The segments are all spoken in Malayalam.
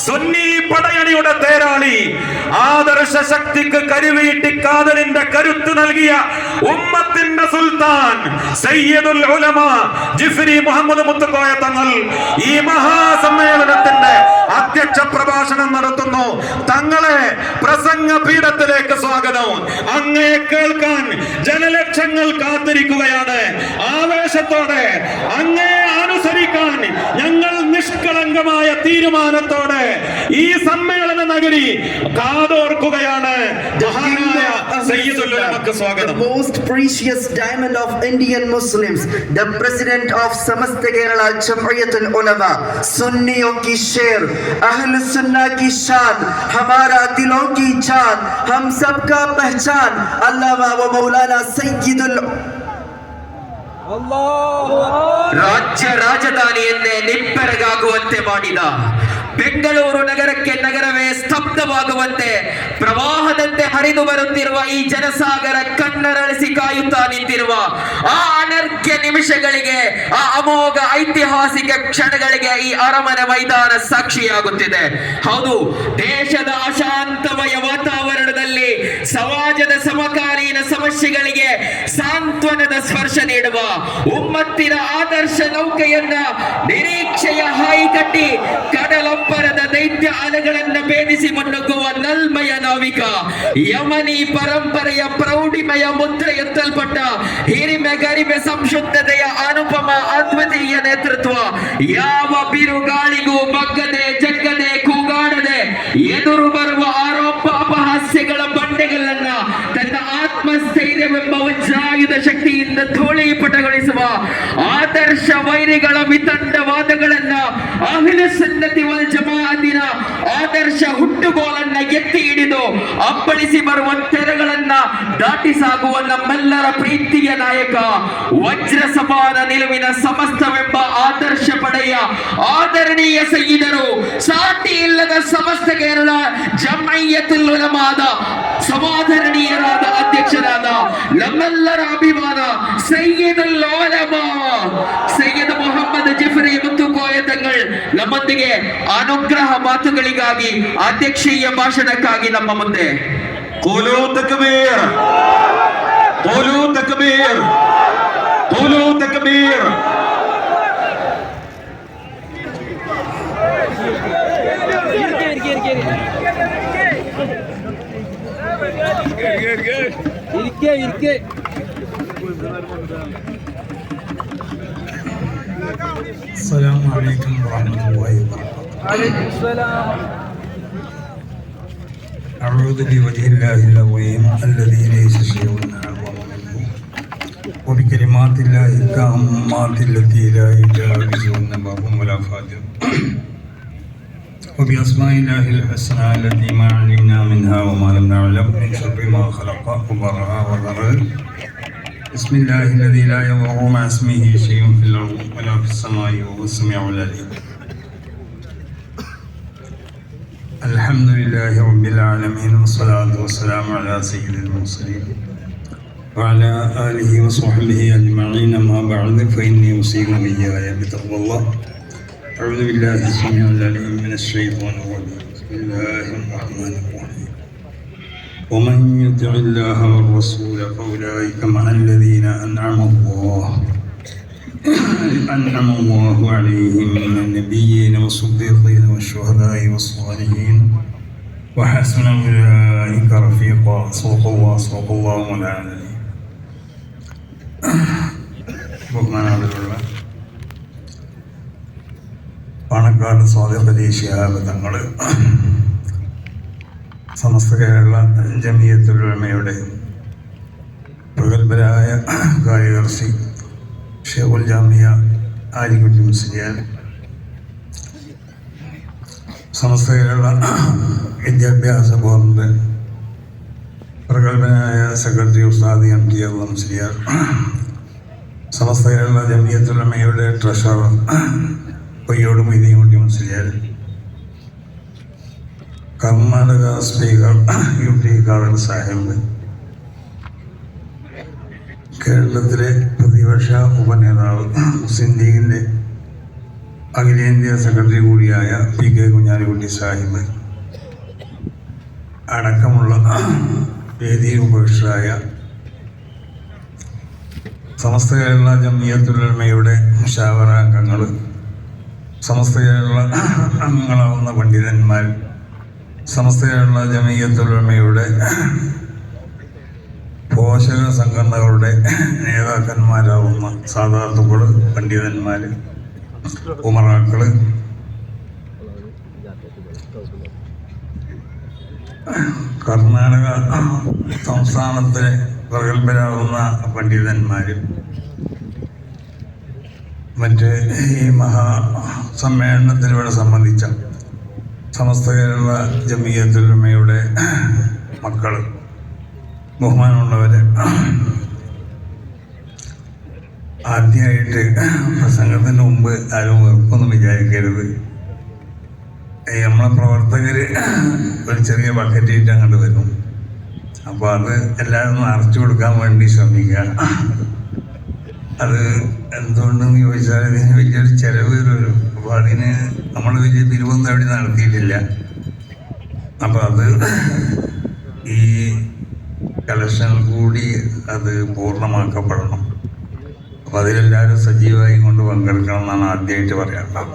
സുന്നി പടയണിയുടെ തേരാളി, ആദർശ ശക്തിക്ക് കരുവീട്ടി കാതലിന്റെ കരുത്ത് നൽകിയ ഉമ്മത്തിന്റെ സുൽത്താൻ സയ്യിദുൽ ഉലമ ജിഫ്രി മുഹമ്മദ് മുത്തുക്കോയ തങ്ങൾ ഈ മഹാസമ്മേളനത്തിന്റെ അധ്യക്ഷ പ്രഭാഷണം നടത്തുന്നു. തങ്ങളെ പ്രസംഗ പീഠത്തിലേക്ക് സ്വാഗതം. അങ്ങേ കേൾക്കാൻ ജനലക്ഷങ്ങൾ കാത്തിരിക്കുകയാണ്. ആവേശത്തോടെ അങ്ങേ അനുസരിക്കാൻ ഞങ്ങൾ നിഷ്കളങ്കമായ തീരുമാനത്തോടെ ഈ സമ്മേളന നഗരി കാതോർക്കുകയാണ്. The most precious diamond of Indian Muslims, the president of Samasta Kerala Jam'iyatul Ulama, सुन्नियों की शेर, अहल सुन्ना की शान, हमारा दिलों की जान, हम सबका पहचान, अल्लामा व मौलाना सय्यदुल ರಾಜ್ಯ ರಾಜಧಾನಿಯನ್ನೇ ನಿಪ್ಪೆರಗಾಗುವಂತೆ ಮಾಡಿದ, ಬೆಂಗಳೂರು ನಗರಕ್ಕೆ ನಗರವೇ ಸ್ತಬ್ಧವಾಗುವಂತೆ ಪ್ರವಾಹದಂತೆ ಹರಿದು ಬರುತ್ತಿರುವ ಈ ಜನಸಾಗರ ಕಣ್ಣರಳಿಸಿ ಕಾಯುತ್ತಾ ನಿಂತಿರುವ ಆ ಅನರ್ಘ್ಯ ನಿಮಿಷಗಳಿಗೆ, ಆ ಅಮೋಘ ಐತಿಹಾಸಿಕ ಕ್ಷಣಗಳಿಗೆ ಈ ಅರಮನೆ ಮೈದಾನ ಸಾಕ್ಷಿಯಾಗುತ್ತಿದೆ. ಹೌದು, ದೇಶದ ಅಶಾಂತಮಯ ವಾತಾವರಣದಲ್ಲಿ ಸಮಾಜದ ಸಮಕಾಲೀನ ಸಮಸ್ಯೆಗಳಿಗೆ ಸಾಂತ್ವನದ ಸ್ಪರ್ಶ ನೀಡುವ ಉಮ್ಮತ್ತಿನ ಆದರ್ಶ ನೌಕೆಯನ್ನ ನಿರೀಕ್ಷೆಯ ಹಾಯಿ ಕಟ್ಟಿ ಕಡಲೊಬ್ಬರದ ದೈತ್ಯ ಅಲೆಗಳನ್ನ ಭೇದಿಸಿ ಮುನ್ನುಗ್ಗುವ ನಲ್ಮಯ ನಾವಿಕ, ಯಮನಿ ಪರಂಪರೆಯ ಪ್ರೌಢಿಮಯ ಮುದ್ರೆ ಎತ್ತಲ್ಪಟ್ಟ ಹಿರಿಮೆ ಗರಿಮೆ ಸಂಶುದ್ಧತೆಯ ಅನುಪಮ ಅದ್ವಿತೀಯ ನೇತೃತ್ವ, ಯಾವ ಬಿರುಗಾಳಿಗೂ ಬಗ್ಗದೆ ಜಗ್ಗದೆ ಕೂಗಾಡದೆ ಎದುರು ಬರುವ ಆರೋಪ ಅಪಹಾಸ್ಯಗಳ ಬಂಡೆಗಳನ್ನ ತನ್ನ ಆತ್ಮಸ್ಥೈರ್ಯವೆಂಬ ವಜ್ರಾಯುಧ ಶಕ್ತಿಯಿಂದ ಧೂಳೀಪಟಗೊಳಿಸುವ ಆದರ್ಶ ವೈರಿಗಳ ವಿತಂಡವಾದಗಳನ್ನ ಅಹ್ಲು ಸುನ್ನತಿ ವಲ್ ಜಮಾಅತಿನ ಆದರ್ಶ ಹುಟ್ಟುಗೋಲನ್ನ ಎತ್ತಿ ಹಿಡಿದು ಅಪ್ಪಳಿಸಿ ಬರುವ ತೆರೆಗಳನ್ನ ದಾಟಿ ಸಾಗುವ ನಮ್ಮೆಲ್ಲರ ಪ್ರೀತಿಯ ನಾಯಕ, ವಜ್ರ ಸಮಾನ ನಿಲುವಿನ ಸಮಸ್ತವೆಂಬ ಆದರ್ಶ ಪಡೆಯ ಆದರಣೀಯ ಸಯ್ಯಿದರು, ಸಾಟಿ ಇಲ್ಲದ ಸಮಸ್ತ ಕೇರಳ ಜಮಯಿಯತುಲ್ ಉಲಮಾದ ಸಮಾಧರಣೀಯರಾದ ಅಧ್ಯಕ್ಷರಾದ ನಮ್ಮೆಲ್ಲರ ಅಭಿಮಾನ ಸಯ್ಯಿದುಲ್ ಉಲಮಾ ಸಯ್ಯದ್ ಮೊಹಮ್ಮದ್ ಜಿಫ್ರಿ ಮುತ್ತುಕೋಯ ತಂಗಳ್ ನಮ್ಮೊಂದಿಗೆ ಅನುಗ್ರಹ ಮಾತುಗಳಿಗಾಗಿ ಅಧ್ಯಕ್ಷೀಯ ಭಾಷಣಕ್ಕಾಗಿ ನಮ್ಮ ಮುಂದೆ. ഖുലൂ തക്ബീർ, ഖുലൂ തക്ബീർ, ഖുലൂ തക്ബീർ. السلام عليكم ورحمة الله وبركاته. وعليكم السلام. أعوذ بوجه الله العظيم الذي ليس شيء أعظم منه وبكلمات الله التامات التي لا يجاوزهن بر ولا فاجر وبأسماء الله الحسنى التي ما علمنا منها وما لم نعلم من شر ما خلق وبرأ وضرر. بسم الله الذي لا يضر مع اسمه شيء في الأرض ولا في السماء وهو السميع العليم. الحمد لله رب العالمين والصلاة والسلام على سيد المرسلين وعلى آله وصحبه أجمعين. أما بعد فإني أوصيكم إياي بتقوى الله. أعوذ بالله السميع العليم من الشيطان الرجيم. بسم الله الرحمن الرحيم. ومن يطع الله والرسول فأولئك مع الذين أنعم الله عليهم من النبيين والصديقين والشهداء والصالحين وحسن أولئك رفيقا. صدق الله مولانا. ബഹുമാനമുള്ള പാണക്കാട് സ്വാദിഖ് അലി ശിഹാബ് തങ്ങൾ, സമസ്ത കേരള ജമിയത്തുൽ ഉലമയുടെ പ്രഗത്ഭരായ കാര്യദർശി ഷെയ്ഖുൽ ജാമിയ ആലിക്കുട്ടി മുസ്ലിയാർ, സമസ്ത കേരള വിദ്യാഭ്യാസ ബോർഡിൻ്റെ പ്രഗത്ഭനായ സെക്രട്ടറി ഉസ്താദ് എം ടി അബ്ദുൽ മുസ്ലിയാർ, സമസ്ത കേരള ജമിയത്തുൽ ഉലമയുടെ treasurer Poyyode Moideenkutty Musliyar, Karnataka speaker U T Khader Sahib, കേരളത്തിലെ പ്രതിപക്ഷ ഉപനേതാവ് മുസ്ലിം ലീഗിൻ്റെ അഖിലേന്ത്യാ സെക്രട്ടറി കൂടിയായ PK കുഞ്ഞാലിക്കുട്ടി സാഹിബ് അടക്കമുള്ള വേദിയിൽ ഉപേക്ഷയായ സമസ്ത കേരള ജംഇയ്യത്തുൽ ഉലമയുടെ മുശാവറ അംഗങ്ങൾ, സമസ്ത കേരള അംഗങ്ങളാവുന്ന പണ്ഡിതന്മാർ, സമസ്ത കേരള ജംഇയ്യത്തുൽ ഉലമയുടെ പോഷക സംഘടനകളുടെ നേതാക്കന്മാരാവുന്ന സാദാത്തുക്കൾ, പണ്ഡിതന്മാർ, ഉമറാക്കൾ, കർണാടക സംസ്ഥാനത്തെ പ്രഗത്ഭരാകുന്ന പണ്ഡിതന്മാർ, മറ്റ് ഈ മഹാസമ്മേളനത്തിലൂടെ സംബന്ധിച്ച സമസ്ത കേരള ജംഇയ്യത്തുൽ ഉലമയുടെ മക്കൾ, ബഹുമാനമുള്ളവരെ, ആദ്യമായിട്ട് പ്രസംഗത്തിന് മുമ്പ് ആരും വെറുപ്പൊന്നും വിചാരിക്കരുത്. നമ്മളെ പ്രവർത്തകർ ഒരു ചെറിയ ബക്കറ്റായിട്ട് അങ്ങോട്ട് വരും. അപ്പോൾ അത് എല്ലാവരും നിറച്ചു കൊടുക്കാൻ വേണ്ടി ശ്രമിക്കുക. അത് എന്തുകൊണ്ടെന്ന് ചോദിച്ചാൽ ഇതിന് വലിയൊരു ചിലവ് വരും. അപ്പോൾ അതിന് നമ്മൾ വലിയ പിരിവൊന്നും അവിടെ നടത്തിയിട്ടില്ല. അപ്പോൾ അത് ഈ കളക്ഷൻ കൂടി അത് പൂർണ്ണമാക്കപ്പെടണം. അപ്പോൾ അതിലെല്ലാവരും സജീവമായി കൊണ്ട് പങ്കെടുക്കണം എന്നാണ് ആദ്യമായിട്ട് പറയാനുള്ളത്.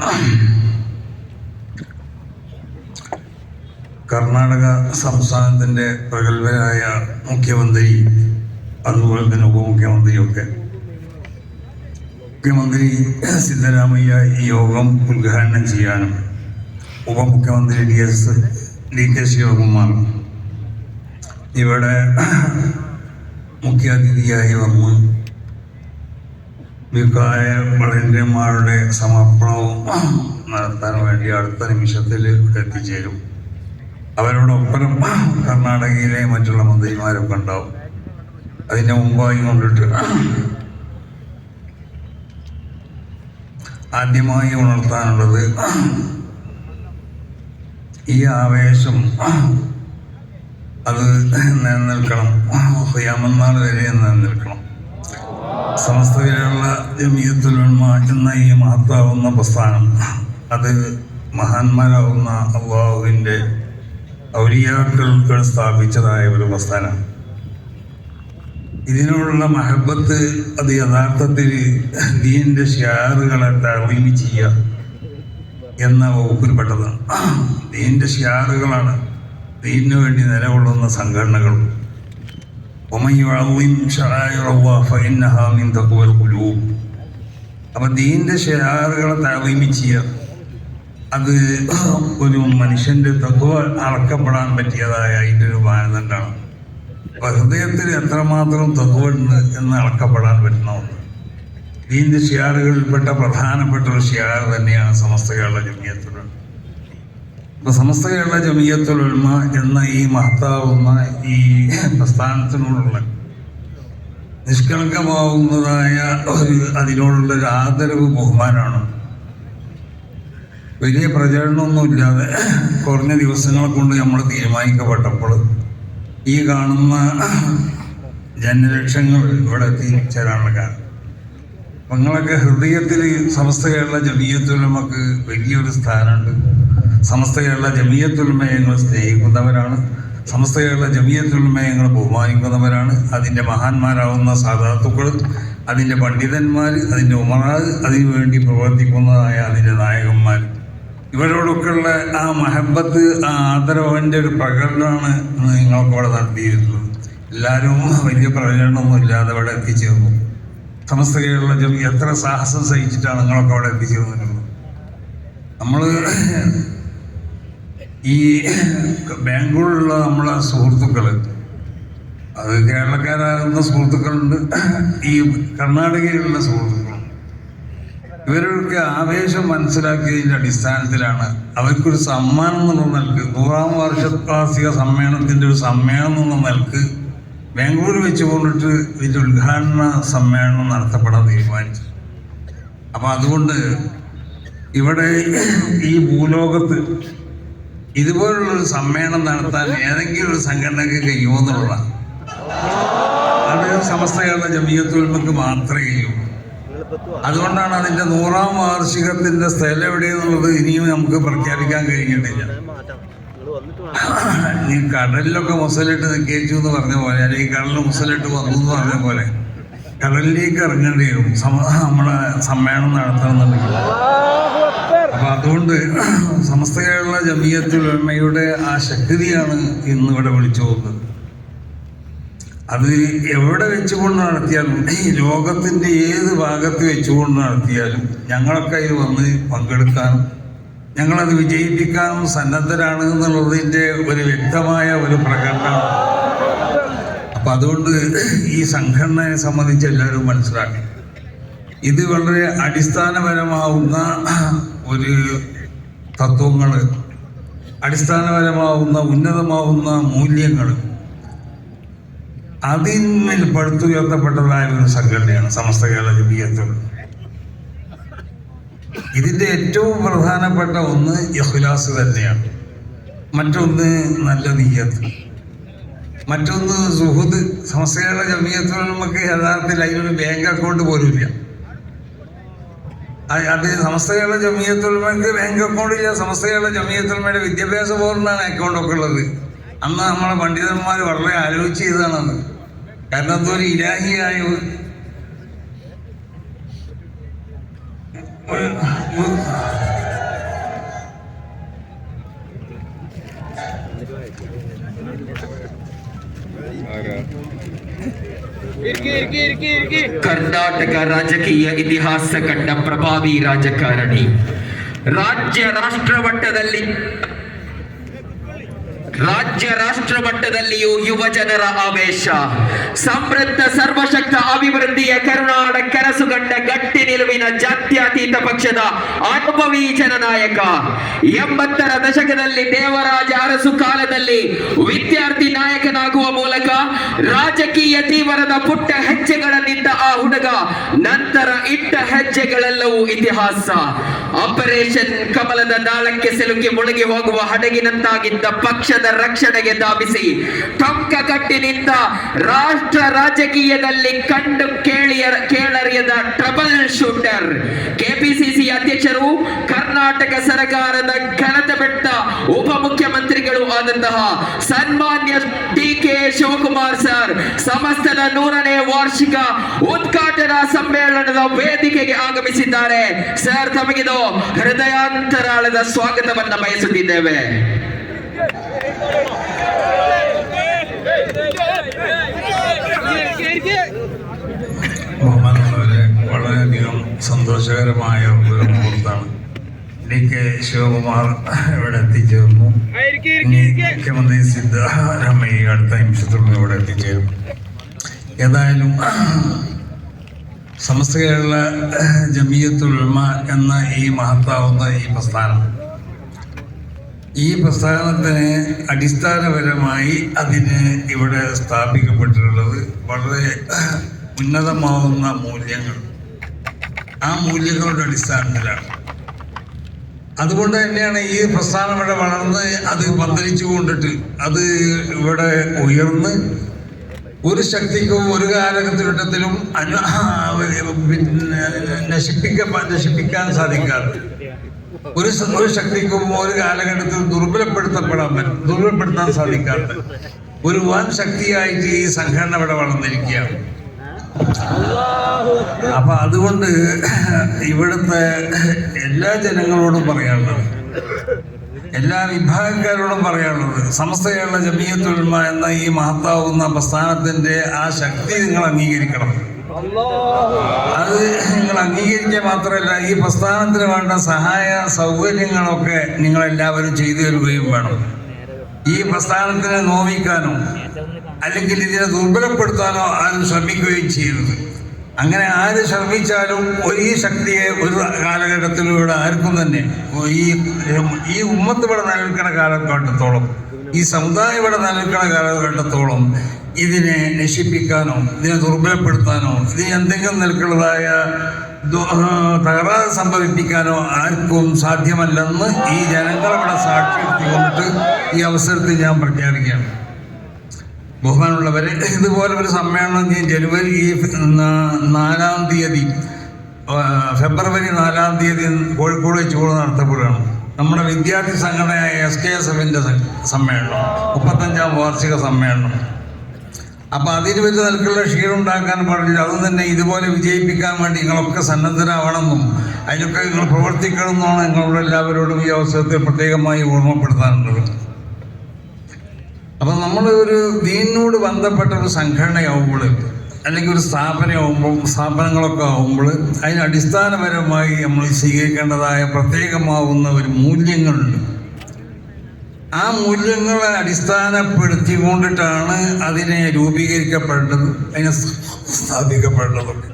കർണാടക സംസ്ഥാനത്തിൻ്റെ പ്രഗത്ഭരായ മുഖ്യമന്ത്രി, അതുപോലെ തന്നെ ഉപമുഖ്യമന്ത്രിയൊക്കെ, മുഖ്യമന്ത്രി സിദ്ധരാമയ്യ ഈ യോഗം ഉദ്ഘാടനം ചെയ്യാനും ഉപമുഖ്യമന്ത്രി DK ശിവകുമാർ ഇവിടെ മുഖ്യാതിഥിയായി വന്ന് വികായ വളന്റിയന്മാരുടെ സമർപ്പണവും നടത്താൻ വേണ്ടി അടുത്ത നിമിഷത്തിൽ ഇവിടെ എത്തിച്ചേരും. അവരോടൊപ്പം കർണാടകയിലെ മറ്റുള്ള മന്ത്രിമാരൊക്കെ ഉണ്ടാവും. അതിൻ്റെ മുമ്പായി കൊണ്ടിട്ട് ആദ്യമായി ഉണർത്താനുള്ളത് ഈ ആവേശം അത് നിലനിൽക്കണം, ഖിയാമത്ത് വരെ നിലനിൽക്കണം. സമസ്ത കേരള ജംഇയ്യത്തുൽ ഉലമ എന്ന ഈ മഹത്താവുന്ന പ്രസ്ഥാനം അത് മഹാന്മാരാവുന്ന അള്ളാഹുവിൻ്റെ ഔലിയാക്കൾ സ്ഥാപിച്ചതായ ഒരു പ്രസ്ഥാനമാണ്. ഇതിനുള്ള മഹബത്ത് അത് യഥാർത്ഥത്തിൽ ദീനിൻ്റെ ഷിയാറുകളെ തഅ്ളീം ചെയ്യുക എന്ന വകുപ്പിൽപ്പെട്ടതാണ്. ദീനിൻ്റെ ഷിയാറുകളാണ് ദീനിനു വേണ്ടി നിലകൊള്ളുന്ന സംഘടനകൾ. അപ്പം ദീനിൻ്റെ ഷിയാറുകളെ തഅ്ളീം ചെയ്യുക, അത് ഒരു മനുഷ്യൻ്റെ തഖ്വ അളക്കപ്പെടാൻ പറ്റിയതായ അതിൻ്റെ ഒരു മാനദണ്ഡമാണ്. ഹൃദയത്തിൽ എത്രമാത്രം തഖ്വ ഉണ്ട് എന്ന് അളക്കപ്പെടാൻ പറ്റുന്ന ഒന്ന്. ദീനിൻ്റെ ഷിയാറുകളിൽപ്പെട്ട പ്രധാനപ്പെട്ട ഒരു ഷിയാർ തന്നെയാണ് സമസ്ത കേരള ജംഇയ്യത്തുൽ ഉലമ. അപ്പോൾ സമസ്ത കേരള ജംഇയ്യത്തുൽ ഉലമ എന്ന ഈ മഹത്താവുന്ന ഈ പ്രസ്ഥാനത്തിനോടുള്ള നിഷ്കളങ്കമാവുന്നതായ അതിനോടുള്ളൊരു ആദരവ്, ബഹുമാനമാണ്. വലിയ പ്രചരണമൊന്നുമില്ലാതെ കുറഞ്ഞ ദിവസങ്ങളെ കൊണ്ട് നമ്മൾ തീരുമാനിക്കപ്പെട്ടപ്പോൾ ഈ കാണുന്ന ജനലക്ഷങ്ങൾ ഇവിടെ എത്തിച്ചേരാനുള്ള കാരണം നിങ്ങളൊക്കെ ഹൃദയത്തിൽ സമസ്ത കേരള ജംഇയ്യത്തുൽ ഉലമക്ക് വലിയൊരു സ്ഥാനമുണ്ട്. സമസ്ത കേരള ജംഇയ്യത്തുൽ ഉലമയെ ഞങ്ങൾ സ്നേഹിക്കുന്നവരാണ്. സമസ്ത കേരള ജംഇയ്യത്തുൽ ഉലമയെ ഞങ്ങൾ ബഹുമാനിക്കുന്നവരാണ്. അതിൻ്റെ മഹാന്മാരാവുന്ന സാദാത്തുക്കൾ, അതിൻ്റെ പണ്ഡിതന്മാർ, അതിൻ്റെ ഉമറാർ, അതിനുവേണ്ടി പ്രവർത്തിക്കുന്നതായ അതിൻ്റെ നായകന്മാർ, ഇവരോടൊക്കെയുള്ള ആ മഹബത്ത്, ആ ആദരവിൻ്റെ ഒരു പ്രകടനമാണ് നിങ്ങൾക്ക് ഇവിടെ നടത്തിയിരുന്നത്. എല്ലാവരും വലിയ പ്രകടനമൊന്നും ഇല്ലാതെ ഇവിടെ എത്തിച്ചേർന്നു. സമസ്ത കേരള ജംഇയ്യത്ത് എത്ര സാഹസം സഹിച്ചിട്ടാണ് നിങ്ങളൊക്കെ അവിടെ എത്തിച്ചേർന്നത്. നമ്മൾ ഈ ബാംഗ്ലൂരിലുള്ള നമ്മളെ സുഹൃത്തുക്കൾ, അത് കേരളക്കാരാകുന്ന സുഹൃത്തുക്കളുണ്ട്, ഈ കർണാടകയിലുള്ള സുഹൃത്തുക്കളുണ്ട്. ഇവരൊക്കെ ആവേശം മനസ്സിലാക്കിയതിൻ്റെ അടിസ്ഥാനത്തിലാണ് അവർക്കൊരു സമ്മാനം എന്നുള്ള നിലക്ക് 100ാം വാർഷിക സമ്മേളനത്തിൻ്റെ ഒരു സമ്മേളനം എന്ന നിലക്ക് ബാംഗ്ലൂർ വെച്ച് കൊണ്ടിട്ട് ഇതിൻ്റെ ഉദ്ഘാടന സമ്മേളനം നടത്തപ്പെടാൻ തീരുമാനിച്ചു. അപ്പം അതുകൊണ്ട് ഇവിടെ ഈ ഭൂലോകത്ത് ഇതുപോലുള്ളൊരു സമ്മേളനം നടത്താൻ ഏതെങ്കിലും ഒരു സംഘടനയ്ക്ക് കഴിയുമോ എന്നുള്ളതാണ്. അത് സമസ്ത കേരള ജംഇയ്യത്തുൽ ഉലമക്ക് മാത്രമേ കഴിയൂ. അതുകൊണ്ടാണ് അതിൻ്റെ 100ാം വാർഷികത്തിൻ്റെ സ്ഥലം എവിടെയെന്നുള്ളത് ഇനിയും നമുക്ക് പ്രഖ്യാപിക്കാൻ കഴിഞ്ഞിട്ടില്ല. ഈ കടലിലൊക്കെ മുസലിട്ട് നിൽക്കേച്ചു എന്ന് പറഞ്ഞ പോലെ, അല്ലെങ്കിൽ കടലിൽ മുസലിട്ട് വന്നു എന്ന് പറഞ്ഞ പോലെ കടലിലേക്ക് ഇറങ്ങേണ്ടി വരും നമ്മളെ സമ്മേളനം നടത്തണമെന്നുണ്ടെങ്കിൽ. അപ്പം അതുകൊണ്ട് സമസ്ത കേരള ജമിയത്തുൽ ഉലമയുടെ ആ ശക്തിയാണ് ഇന്നിവിടെ വിളിച്ചു പോകുന്നത്. അത് എവിടെ വെച്ചുകൊണ്ട് നടത്തിയാലും, ഈ ലോകത്തിൻ്റെ ഏത് ഭാഗത്ത് വെച്ചുകൊണ്ട് നടത്തിയാലും ഞങ്ങളൊക്കെ അതിൽ വന്ന് പങ്കെടുക്കാനും ഞങ്ങളത് വിജയിപ്പിക്കാനും സന്നദ്ധരാണ് എന്നുള്ളതിൻ്റെ ഒരു വ്യക്തമായ ഒരു പ്രകടനമാണ്. അപ്പം അതുകൊണ്ട് ഈ സംഘടനയെ സംബന്ധിച്ച് എല്ലാവരും മനസ്സിലാക്കി, ഇത് വളരെ അടിസ്ഥാനപരമാവുന്ന ഒരു തത്വങ്ങൾ, അടിസ്ഥാനപരമാവുന്ന ഉന്നതമാവുന്ന മൂല്യങ്ങൾ അതിന്മേൽ പടുത്തുയർത്തപ്പെട്ടതായ ഒരു സംഘടനയാണ് സമസ്ത കേരള ജമിയത്തുൽ. ഇതിൻ്റെ ഏറ്റവും പ്രധാനപ്പെട്ട ഒന്ന് ഇഖ്ലാസ് തന്നെയാണ്, മറ്റൊന്ന് നല്ല നിയ്യത്ത്, മറ്റൊന്ന് സുഹൃദ്. സമസ്ത കേരള ജമിയത്തുൽ നമുക്ക് യഥാർത്ഥത്തിൽ അതിനൊരു ബാങ്ക് അക്കൗണ്ട് പോലും ഇല്ല. അത് സമസ്ത കേരള ജമിയത്തുൽ ഉലമക്ക് ബാങ്ക് അക്കൗണ്ട് ഇല്ല. സമസ്ത കേരള ജമിയത്തുൽ ഉലമയുടെ വിദ്യാഭ്യാസ ബോർഡിനാണ് അക്കൗണ്ടൊക്കെ ഉള്ളത്. അന്ന് നമ്മളെ പണ്ഡിതന്മാർ വളരെ ആലോചിച്ച് ചെയ്തതാണത്. കാരണം അതൊരു ഇലാഹിയായ ಕರ್ನಾಟಕ ರಾಜಕೀಯ ಇತಿಹಾಸ ಕಂಡ ಪ್ರಭಾವಿ ರಾಜಕಾರಣಿ, ರಾಜ್ಯ ರಾಷ್ಟ್ರ ಮಟ್ಟದಲ್ಲಿಯೂ ಯುವ ಜನರ ಆವೇಶ, ಸಮೃದ್ಧ ಸರ್ವಶಕ್ತ ಅಭಿವೃದ್ಧಿಯ ಕರುನಾಡ ಕನಸುಗಂಡ ಗಟ್ಟಿ ನಿಲುವಿನ ಜಾತ್ಯತೀತ ಪಕ್ಷದ ಅನುಭವಿ ಜನನಾಯಕ. 80ರ ದಶಕದಲ್ಲಿ ದೇವರಾಜ ಅರಸು ಕಾಲದಲ್ಲಿ ವಿದ್ಯಾರ್ಥಿ ನಾಯಕನಾಗುವ ಮೂಲಕ ರಾಜಕೀಯ ತೀವ್ರದ ಪುಟ್ಟ ಹೆಜ್ಜೆಗಳನ್ನಿದ್ದ ಆ ಹುಡುಗ ನಂತರ ಇಟ್ಟ ಹೆಜ್ಜೆಗಳೆಲ್ಲವೂ ಇತಿಹಾಸ. ಆಪರೇಷನ್ ಕಮಲದ ದಾಳಕ್ಕೆ ಸಿಲುಕಿ ಮುಳುಗಿ ಹೋಗುವ ಹಡಗಿನಂತಾಗಿದ್ದ ಪಕ್ಷದ ರಕ್ಷಣೆಗೆ ಧಾವಿಸಿ ಟೊಂಕ ಕಟ್ಟಿ ನಿಂತ ರಾಷ್ಟ್ರ ರಾಜಕೀಯದಲ್ಲಿ ಕಂಡು ಕೇಳರಿಯದ ಟ್ರಬಲ್ ಶೂಟರ್. ಕೆಪಿಸಿಸಿ ಅಧ್ಯಕ್ಷರು, ಕರ್ನಾಟಕ ಸರ್ಕಾರದ ಘನತೆ ಬೆಟ್ಟ ಉಪಮುಖ್ಯಮಂತ್ರಿಗಳು ಆದಂತಹ ಸನ್ಮಾನ್ಯ ಡಿ.ಕೆ. ಶಿವಕುಮಾರ್ ಸರ್ ಸಮಸ್ತದ 100ನೇ ವಾರ್ಷಿಕ ಉದ್ಘಾಟನಾ ಸಮ್ಮೇಳನದ ವೇದಿಕೆಗೆ ಆಗಮಿಸಿದ್ದಾರೆ. ಸರ್, ತಮಗಿದು ಹೃದಯಾಂತರಾಳದ ಸ್ವಾಗತವನ್ನ ಬಯಸುತ್ತಿದ್ದೇವೆ. ബഹുമാനമുള്ളവരെ, വളരെയധികം സന്തോഷകരമായ ഒരു മുഹൂർത്തമാണ്. ടി.കെ. ശിവകുമാർ ഇവിടെ എത്തിച്ചേർന്നു. മുഖ്യമന്ത്രി സിദ്ധരാമയ്യ അടുത്ത നിമിഷത്തോടെ ഇവിടെ എത്തിച്ചേരും. ഏതായാലും സമസ്ത കേരള ജമിയത്തുൽ ഉലമ എന്ന ഈ മഹത്താവുന്ന ഈ പ്രസ്ഥാനത്തിന് അടിസ്ഥാനപരമായി അതിന് ഇവിടെ സ്ഥാപിക്കപ്പെട്ടിട്ടുള്ളത് വളരെ ഉന്നതമാവുന്ന മൂല്യങ്ങൾ, ആ മൂല്യങ്ങളുടെ അടിസ്ഥാനത്തിലാണ്. അതുകൊണ്ട് തന്നെയാണ് ഈ പ്രസ്ഥാനം ഇവിടെ വളർന്ന് അത് പന്തലിച്ചു കൊണ്ടിട്ട് അത് ഇവിടെ ഉയർന്ന് ഒരു ശക്തിക്കും ഒരു കാലഘട്ടത്തിലും നശിപ്പിക്കാൻ സാധിക്കാതെ, ഒരു ശക്തിക്കും ഒരു കാലഘട്ടത്തിൽ ദുർബലപ്പെടുത്താൻ സാധിക്കാത്ത ഒരു വൻ ശക്തിയായിട്ട് ഈ സംഘടന ഇവിടെ വളർന്നിരിക്കുകയാണ്. അപ്പൊ അതുകൊണ്ട് ഇവിടുത്തെ എല്ലാ ജനങ്ങളോടും പറയാനുള്ളത്, എല്ലാ വിഭാഗക്കാരോടും പറയാനുള്ളത്, സമസ്ത കേരള ജമിയത്തുൽ ഉലമ എന്ന ഈ മഹത്താവുന്ന പ്രസ്ഥാനത്തിന്റെ ആ ശക്തി നിങ്ങൾ അംഗീകരിക്കണം. അത് നിങ്ങൾ അംഗീകരിക്കുക മാത്രമല്ല, ഈ പ്രസ്ഥാനത്തിന് വേണ്ട സഹായ സൗകര്യങ്ങളൊക്കെ നിങ്ങളെല്ലാവരും ചെയ്തു തരുകയും വേണം. ഈ പ്രസ്ഥാനത്തിനെ നോവിക്കാനോ അല്ലെങ്കിൽ ഇതിനെ ദുർബലപ്പെടുത്താനോ ആരും ശ്രമിക്കുകയും ചെയ്യരുത്. അങ്ങനെ ആര് ശ്രമിച്ചാലും ഈ ശക്തിയെ ഒരു കാലഘട്ടത്തിലൂടെ ആർക്കും തന്നെ ഈ ഉമ്മത്ത് ഇവിടെ നിലനിൽക്കുന്ന കാലഘട്ടത്തോളം, ഈ സമുദായം ഇവിടെ നിലനിൽക്കുന്ന കാലഘട്ടത്തോളം ഇതിനെ നശിപ്പിക്കാനോ ഇതിനെ ദുർബലപ്പെടുത്താനോ ഇതിന് എന്തെങ്കിലും നിലക്കുള്ളതായ തകരാറ് സംഭവിപ്പിക്കാനോ ആർക്കും സാധ്യമല്ലെന്ന് ഈ ജനങ്ങളിവിടെ സാക്ഷ്യപ്പെടുത്തിക്കൊണ്ട് ഈ അവസരത്തിൽ ഞാൻ പ്രഖ്യാപിക്കുകയാണ്. ബഹുമാനമുള്ളവരെ, ഇതുപോലെ ഒരു സമ്മേളനം ഞാൻ ജനുവരി 4-ാം തീയതി ഫെബ്രുവരി 4-ാം തീയതി കോഴിക്കോട് വെച്ച് നടത്തപ്പെടുകയാണ്. നമ്മുടെ വിദ്യാർത്ഥി സംഘടനയായ SKSF-ന്റെ സമ്മേളനം, 35-ാം വാർഷിക സമ്മേളനം. അപ്പം അതിന് വലിയ നിലക്കുള്ള ക്ഷീണം ഉണ്ടാക്കാൻ പാടില്ല. അതും തന്നെ ഇതുപോലെ വിജയിപ്പിക്കാൻ വേണ്ടി നിങ്ങളൊക്കെ സന്നദ്ധരാവണമെന്നും അതിനൊക്കെ നിങ്ങൾ പ്രവർത്തിക്കണമെന്നാണ് നിങ്ങളോട് എല്ലാവരോടും ഈ അവസരത്തിൽ പ്രത്യേകമായി ഓർമ്മപ്പെടുത്താനുള്ളത്. അപ്പം നമ്മൾ ഒരു ദീനിനോട് ബന്ധപ്പെട്ട ഒരു സംഘടനയാവുമ്പോൾ അല്ലെങ്കിൽ ഒരു സ്ഥാപനങ്ങളൊക്കെ ആവുമ്പോൾ അതിന് അടിസ്ഥാനപരമായി നമ്മൾ സ്വീകരിക്കേണ്ടതായ പ്രത്യേകമാവുന്ന ഒരു മൂല്യങ്ങളുണ്ട്. ആ മൂല്യങ്ങളെ അടിസ്ഥാനപ്പെടുത്തിക്കൊണ്ടിട്ടാണ് അതിനെ രൂപീകരിക്കപ്പെടേണ്ടത്, അതിനെ സ്ഥാപിക്കപ്പെടേണ്ടതൊക്കെ.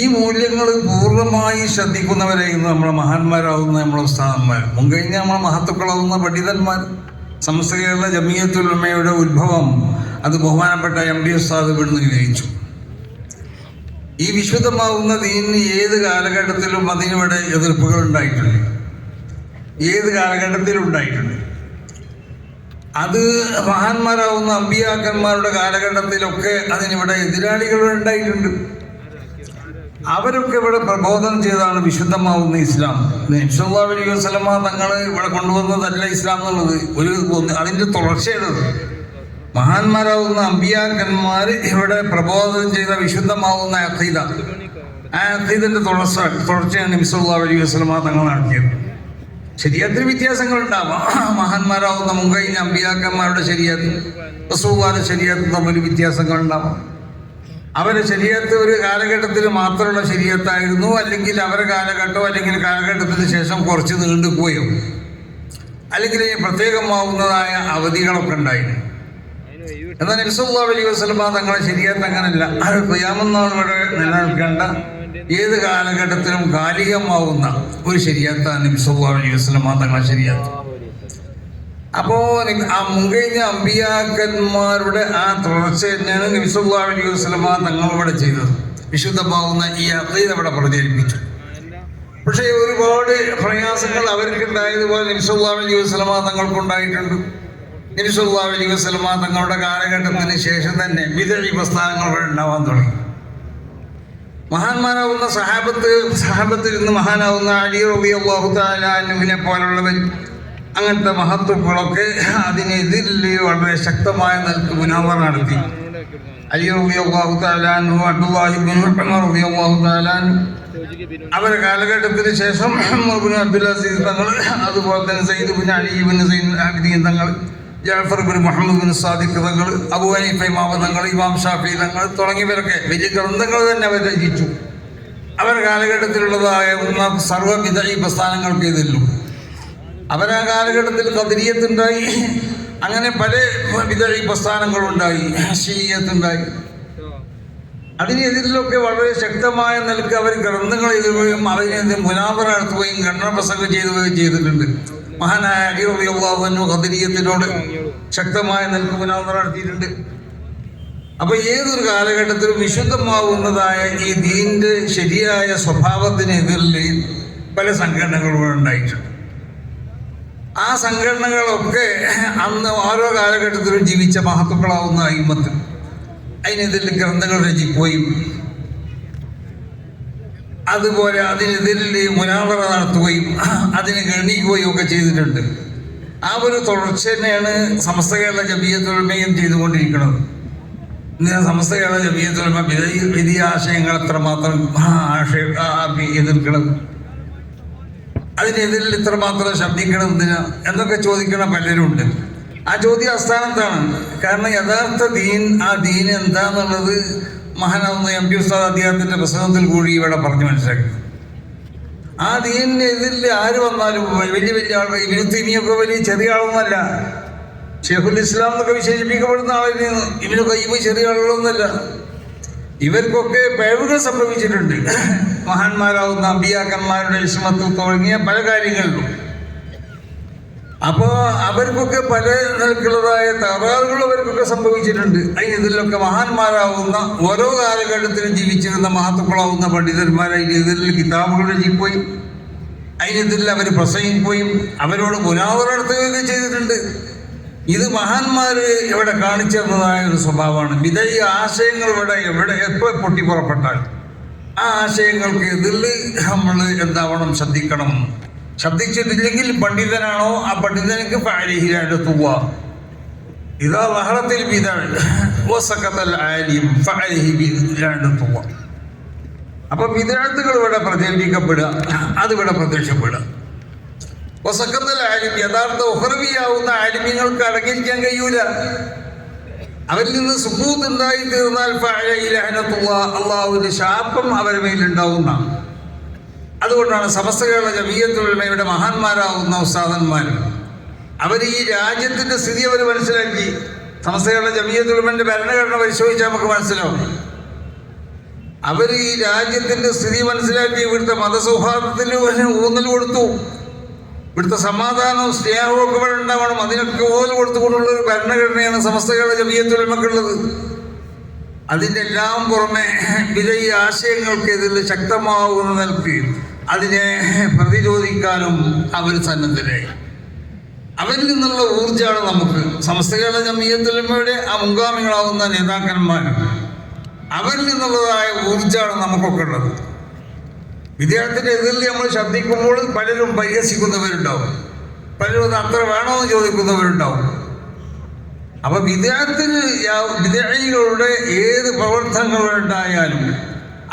ഈ മൂല്യങ്ങൾ പൂർണ്ണമായി ശ്രദ്ധിക്കുന്നവരായിരുന്നു നമ്മളെ മഹാന്മാരാവുന്ന നമ്മളെ ഉസ്താദന്മാർ, മുൻകഴിഞ്ഞ നമ്മളെ മഹത്തുക്കളാവുന്ന പണ്ഡിതന്മാർ. സമസ്ത കേരള ജമിയത്തുൽ ഉലമയുടെ ഉത്ഭവം അത് ബഹുമാനപ്പെട്ട MD ഉസ്താദ് ഇവിടുന്ന് ഗ്രഹിച്ചു. ഈ വിശുദ്ധമാവുന്ന ദീനിന് ഏത് കാലഘട്ടത്തിലും അതിനിവിടെ എതിർപ്പുകൾ ഉണ്ടായിട്ടുണ്ട്, ഏത് കാലഘട്ടത്തിലും ഉണ്ടായിട്ടുണ്ട്. അത് മഹാന്മാരാവുന്ന അമ്പിയാക്കന്മാരുടെ കാലഘട്ടത്തിലൊക്കെ അതിനിവിടെ എതിരാളികൾ ഉണ്ടായിട്ടുണ്ട്. അവരൊക്കെ ഇവിടെ പ്രബോധനം ചെയ്തതാണ് വിശുദ്ധമാവുന്ന ഇസ്ലാം. നബി സല്ലല്ലാഹു അലൈഹി വസല്ലമ തങ്ങൾ ഇവിടെ കൊണ്ടുവന്നതല്ല ഇസ്ലാം എന്നുള്ളത്, അതിൻ്റെ തുടർച്ചയാണത്. മഹാന്മാരാവുന്ന അമ്പിയാക്കന്മാർ ഇവിടെ പ്രബോധനം ചെയ്ത വിശുദ്ധമാവുന്ന അഖീദ, ആ അഖീദന്റെ തുടർച്ചയാണ് നബി സല്ലല്ലാഹു അലൈഹി വസല്ലമ തങ്ങൾ നടത്തിയത്. ശരീഅത്തിന് വ്യത്യാസങ്ങൾ ഉണ്ടാവാം. മഹാന്മാരാവുന്ന മുൻകഴിഞ്ഞ അമ്പിയാക്കന്മാരുടെ ശരീഅത്തും റസൂലുള്ളാഹിയുടെ ശരീഅത്തും തമ്മിൽ വ്യത്യാസങ്ങൾ ഉണ്ടാവാം. അവരുടെ ശരീഅത്ത് ഒരു കാലഘട്ടത്തിൽ മാത്രമുള്ള ശരീഅത്തായിരുന്നു, അല്ലെങ്കിൽ അവരുടെ കാലഘട്ടമോ അല്ലെങ്കിൽ കാലഘട്ടത്തിന് ശേഷം കുറച്ച് നീണ്ടുപോയോ, അല്ലെങ്കിൽ പ്രത്യേകമാവുന്നതായ അവധികളൊക്കെ ഉണ്ടായിരുന്നു. എന്നാൽ നബി സല്ലല്ലാഹു അലൈഹി വസല്ലമ തങ്ങളുടെ ശരീഅത്ത് അങ്ങനല്ല. അത് ഖിയാമത്ത് നാൾ വരെ നിലനിൽക്കേണ്ട ഏത് കാലഘട്ടത്തിലും കാലികമാവുന്ന ഒരു ശരീഅത്താണ് നബി സല്ലല്ലാഹു അലൈഹി വസല്ലമ തങ്ങളുടെ ശരീഅത്ത്. അപ്പോ ആ മുൻകഴിഞ്ഞ അമ്പിയാക്കന്മാരുടെ ആ തുടർച്ച തന്നെയാണ് നബി സല്ലല്ലാഹു അലൈഹി വസല്ലമ തങ്ങളിവിടെ ചെയ്തത്. വിശുദ്ധമാവുന്ന ഈ അഖീദ ഇവിടെ പ്രചരിപ്പിച്ചു. പക്ഷേ ഒരുപാട് പ്രയാസങ്ങൾ അവർക്കുണ്ടായതുപോലെ നബി സല്ലല്ലാഹു അലൈഹി വസല്ലമ തങ്ങൾക്കുണ്ടായിട്ടുണ്ട്. നബി സല്ലല്ലാഹു അലൈഹി വസല്ലമ തങ്ങളുടെ കാലഘട്ടത്തിന് ശേഷം തന്നെ ബിദ്അഈ പ്രസ്ഥാനങ്ങൾ ഉണ്ടാവാൻ തുടങ്ങി. മഹാന്മാരാവുന്ന സഹാബത്തിൽ നിന്ന് മഹാനാവുന്ന അലി റളിയല്ലാഹു തആല അൻഹുവിനെ പോലുള്ളവർ, അങ്ങനത്തെ മഹത്തുക്കളൊക്കെ അതിനെതിരിൽ വളരെ ശക്തമായ നിലക്ക് മുനാവറ നടത്തി. അലി റളിയല്ലാഹു തആല അൻഹു, അബ്ദുല്ലാഹി ഇബ്നു ഉമർ റളിയല്ലാഹു തആല അൻഹു, അവരുടെ കാലഘട്ടത്തിന് ശേഷം ഉമർ ഇബ്നു അബ്ദുൽ അസീസ് തങ്ങൾ, അതുപോലെ തന്നെ സയ്യിദ് ഇബ്നു അലി ഇബ്നു സൈനുൽ ആബിദീൻ തങ്ങൾ, ജഅഫർ ഇബ്നു മുഹമ്മദ് ഇബ്നു സാദിഖ് തങ്ങൾ, അബൂ ഹനീഫ ഇമാം തങ്ങൾ, ഇമാം ഷാഫി തങ്ങൾ തുടങ്ങിയവരൊക്കെ വലിയ ഗ്രന്ഥങ്ങൾ തന്നെ അവർ രചിച്ചു. അവരുടെ കാലഘട്ടത്തിലുള്ളതായ സർവ്വ ബിദ്അഈ പ്രസ്ഥാനങ്ങൾക്ക് എതിരിലും അവരാ കാലഘട്ടത്തിൽ ഖദരിയത്തുണ്ടായി, അങ്ങനെ പല ബിദ്അഈ പ്രസ്ഥാനങ്ങളുണ്ടായി, ശീയത്തുണ്ടായി. അതിനെതിരിലൊക്കെ വളരെ ശക്തമായ നിലക്ക് അവർ ഗ്രന്ഥങ്ങൾ എഴുതുകയും അതിനെതിരെ മുനാവറ നടത്തുകയും ഖണ്ഡന പ്രസംഗം ചെയ്തിട്ടുണ്ട്. മഹാനായ അലി റളിയല്ലാഹു അൻഹു ഖദരിയത്തിനോട് ശക്തമായ നിലക്ക് മുനാവറ നടത്തിയിട്ടുണ്ട്. അപ്പൊ ഏതൊരു കാലഘട്ടത്തിലും വിശുദ്ധമാവുന്നതായ ഈ ദീനിന്റെ ശരിയായ സ്വഭാവത്തിനെതിരിൽ പല സംഘടനകളും ഉണ്ടായിട്ടുണ്ട്. ആ സംഘടനകളൊക്കെ അന്ന് ഓരോ കാലഘട്ടത്തിലും ജീവിച്ച മഹത്തുക്കളാവുന്ന അയിമ്മത്ത് അതിനെതിരിൽ ഗ്രന്ഥങ്ങൾ രചിക്കുകയും അതുപോലെ അതിനെതിരിൽ മുനാവറ നടത്തുകയും അതിനെ ഗണിക്കുകയും ഒക്കെ ചെയ്തിട്ടുണ്ട്. ആ ഒരു തുടർച്ച തന്നെയാണ് സമസ്ത കേരള ജമിയത്തുൽ ഉലമയും ചെയ്തുകൊണ്ടിരിക്കുന്നത്. ഇന്ന് സമസ്ത കേരള ജമിയത്തുൽ ഉലമ വിധി ആശയങ്ങൾ എത്രമാത്രം എതിർക്കണം, അതിനെതിരിൽ ഇത്രമാത്രം ശബ്ദിക്കണം എന്തിനാ എന്നൊക്കെ ചോദിക്കണ പലരുണ്ട്. ആ ചോദ്യം അസ്ഥാനത്താണ്. കാരണം യഥാർത്ഥ ദീൻ, ആ ദീൻ എന്താന്നുള്ളത് മഹാനാവുന്ന MD ഉസ്താദ് അദ്ദേഹത്തിന്റെ പ്രസംഗത്തിൽ കൂടി ഇവിടെ പറഞ്ഞു മനസ്സിലാക്കി. ആ ദീനിനെതിരിൽ ആര് വന്നാലും വലിയ വലിയ ആളുകൾ, ഇബ്നു തൈമിയ്യൊക്കെ വലിയ ചെറിയ ആളൊന്നുമല്ല, ഷെയ്ഖുൽ ഇസ്ലാം എന്നൊക്കെ വിശേഷിപ്പിക്കപ്പെടുന്ന ആളായിരുന്നു. ഇബ്നു ഖയ്യിം ചെറിയ ആളുകളൊന്നുമല്ല. ഇവർക്കൊക്കെ പിഴവുകൾ സംഭവിച്ചിട്ടുണ്ട്. മഹാന്മാരാവുന്ന അമ്പിയാക്കന്മാരുടെ ഇസ്മത്ത് തുടങ്ങിയ പല കാര്യങ്ങളിലും. അപ്പോൾ അവർക്കൊക്കെ പല നിലക്കുള്ളതായ തകരാറുകൾ അവർക്കൊക്കെ സംഭവിച്ചിട്ടുണ്ട്. അതിനെതിരിലൊക്കെ മഹാന്മാരാവുന്ന ഓരോ കാലഘട്ടത്തിലും ജീവിച്ചിരുന്ന മഹത്തുക്കളാവുന്ന പണ്ഡിതന്മാർ അതിനെതിരിൽ കിതാബുകൾ രചിക്കുകയും അതിനെതിരിൽ അവർ പ്രസംഗിക്കുകയും അവരോട് മുനാവറ നടത്തുകയൊക്കെ ചെയ്തിട്ടുണ്ട്. ഇത് മഹാന്മാര് ഇവിടെ കാണിച്ചു തന്നതായ ഒരു സ്വഭാവമാണ്. വിധേയ ആശയങ്ങൾ ഇവിടെ എപ്പോൾ പൊട്ടിപ്പുറപ്പെട്ടാൽ ആ ആശയങ്ങൾക്ക് എതിരിൽ നമ്മൾ എന്താവണം, ശ്രദ്ധിക്കണം. ശ്രദ്ധിച്ചിട്ടില്ലെങ്കിൽ പണ്ഡിതനാണോ ആ പണ്ഡിതനക്ക് ഫഅലിഹിലായിട്ട് തൂവ. ഇതാ ലഹറത്തിൽ ബിദഅൽ ആലിം ഫഅലിഹി ബിദഅൽ തൂവ. അപ്പൊ വിദഅത്തുകൾ ഇവിടെ പ്രചരിപ്പിക്കപ്പെടുക, അതിവിടെ പ്രത്യക്ഷപ്പെടുക. വസക്കത്തൽ ആലിം, യഥാർത്ഥ ഉഖറവിയാവുന്ന ആലിമ്യങ്ങൾക്ക് അടങ്ങിയിരിക്കാൻ കഴിയൂല. അവരിൽ നിന്ന് സുബൂത്ത് ഉണ്ടായി തീർന്നാൽ അള്ളാഹുവിന്റെ ശാപം അവരുടെ മേലുണ്ടാവുന്ന. അതുകൊണ്ടാണ് സമസ്ത കേരള ജമിയത്തുൽ ഉലമയുടെ മഹാന്മാരാവുന്ന ഉസ്താദന്മാർ അവർ ഈ രാജ്യത്തിന്റെ സ്ഥിതി അവർ മനസ്സിലാക്കി. സമസ്ത കേരള ജമിയത്തുൽ ഉലമയുടെ ഭരണഘടന പരിശോധിച്ചാൽ നമുക്ക് മനസ്സിലാവും. അവർ ഈ രാജ്യത്തിന്റെ സ്ഥിതി മനസ്സിലാക്കി ഇവിടുത്തെ മതസൗഹാർദ്ദത്തിന് ഊന്നൽ കൊടുത്തു. ഇവിടുത്തെ സമാധാനവും സ്നേഹവും ഒക്കെ ഇവിടെ ഉണ്ടാവണം, അതിനൊക്കെ ഊന്നൽ കൊടുത്തുകൊണ്ടുള്ള ഒരു ഭരണഘടനയാണ് സമസ്ത കേരള ജമിയത്തുൽ ഉലമക്കുള്ളത്. അതിൻ്റെ എല്ലാം പുറമെ വിജയി ആശയങ്ങൾക്കെതിരെ ശക്തമാവുന്ന നിലക്ക് അതിനെ പ്രതിരോധിക്കാനും അവർ സന്നദ്ധരായി. അവരിൽ നിന്നുള്ള ഊർജ്ജമാണ് നമുക്ക് സമസ്ത കേരള ജമിയത്തുൽ ഉലമയുടെ ആ മുൻഗാമികളാവുന്ന നേതാക്കന്മാർ, അവരിൽ നിന്നുള്ളതായ ഊർജ്ജമാണ് നമുക്കൊക്കെ ഉള്ളത്. വിദ്യാർത്ഥിയുടെ എതിരിൽ നമ്മൾ ശബ്ദിക്കുമ്പോൾ പലരും പരിഹസിക്കുന്നവരുണ്ടാവും, പലരും അത് അത്ര വേണോ എന്ന് ചോദിക്കുന്നവരുണ്ടാവും. അപ്പൊ വിദ്യാർത്ഥികളുടെ ഏത് പ്രവർത്തനങ്ങളുണ്ടായാലും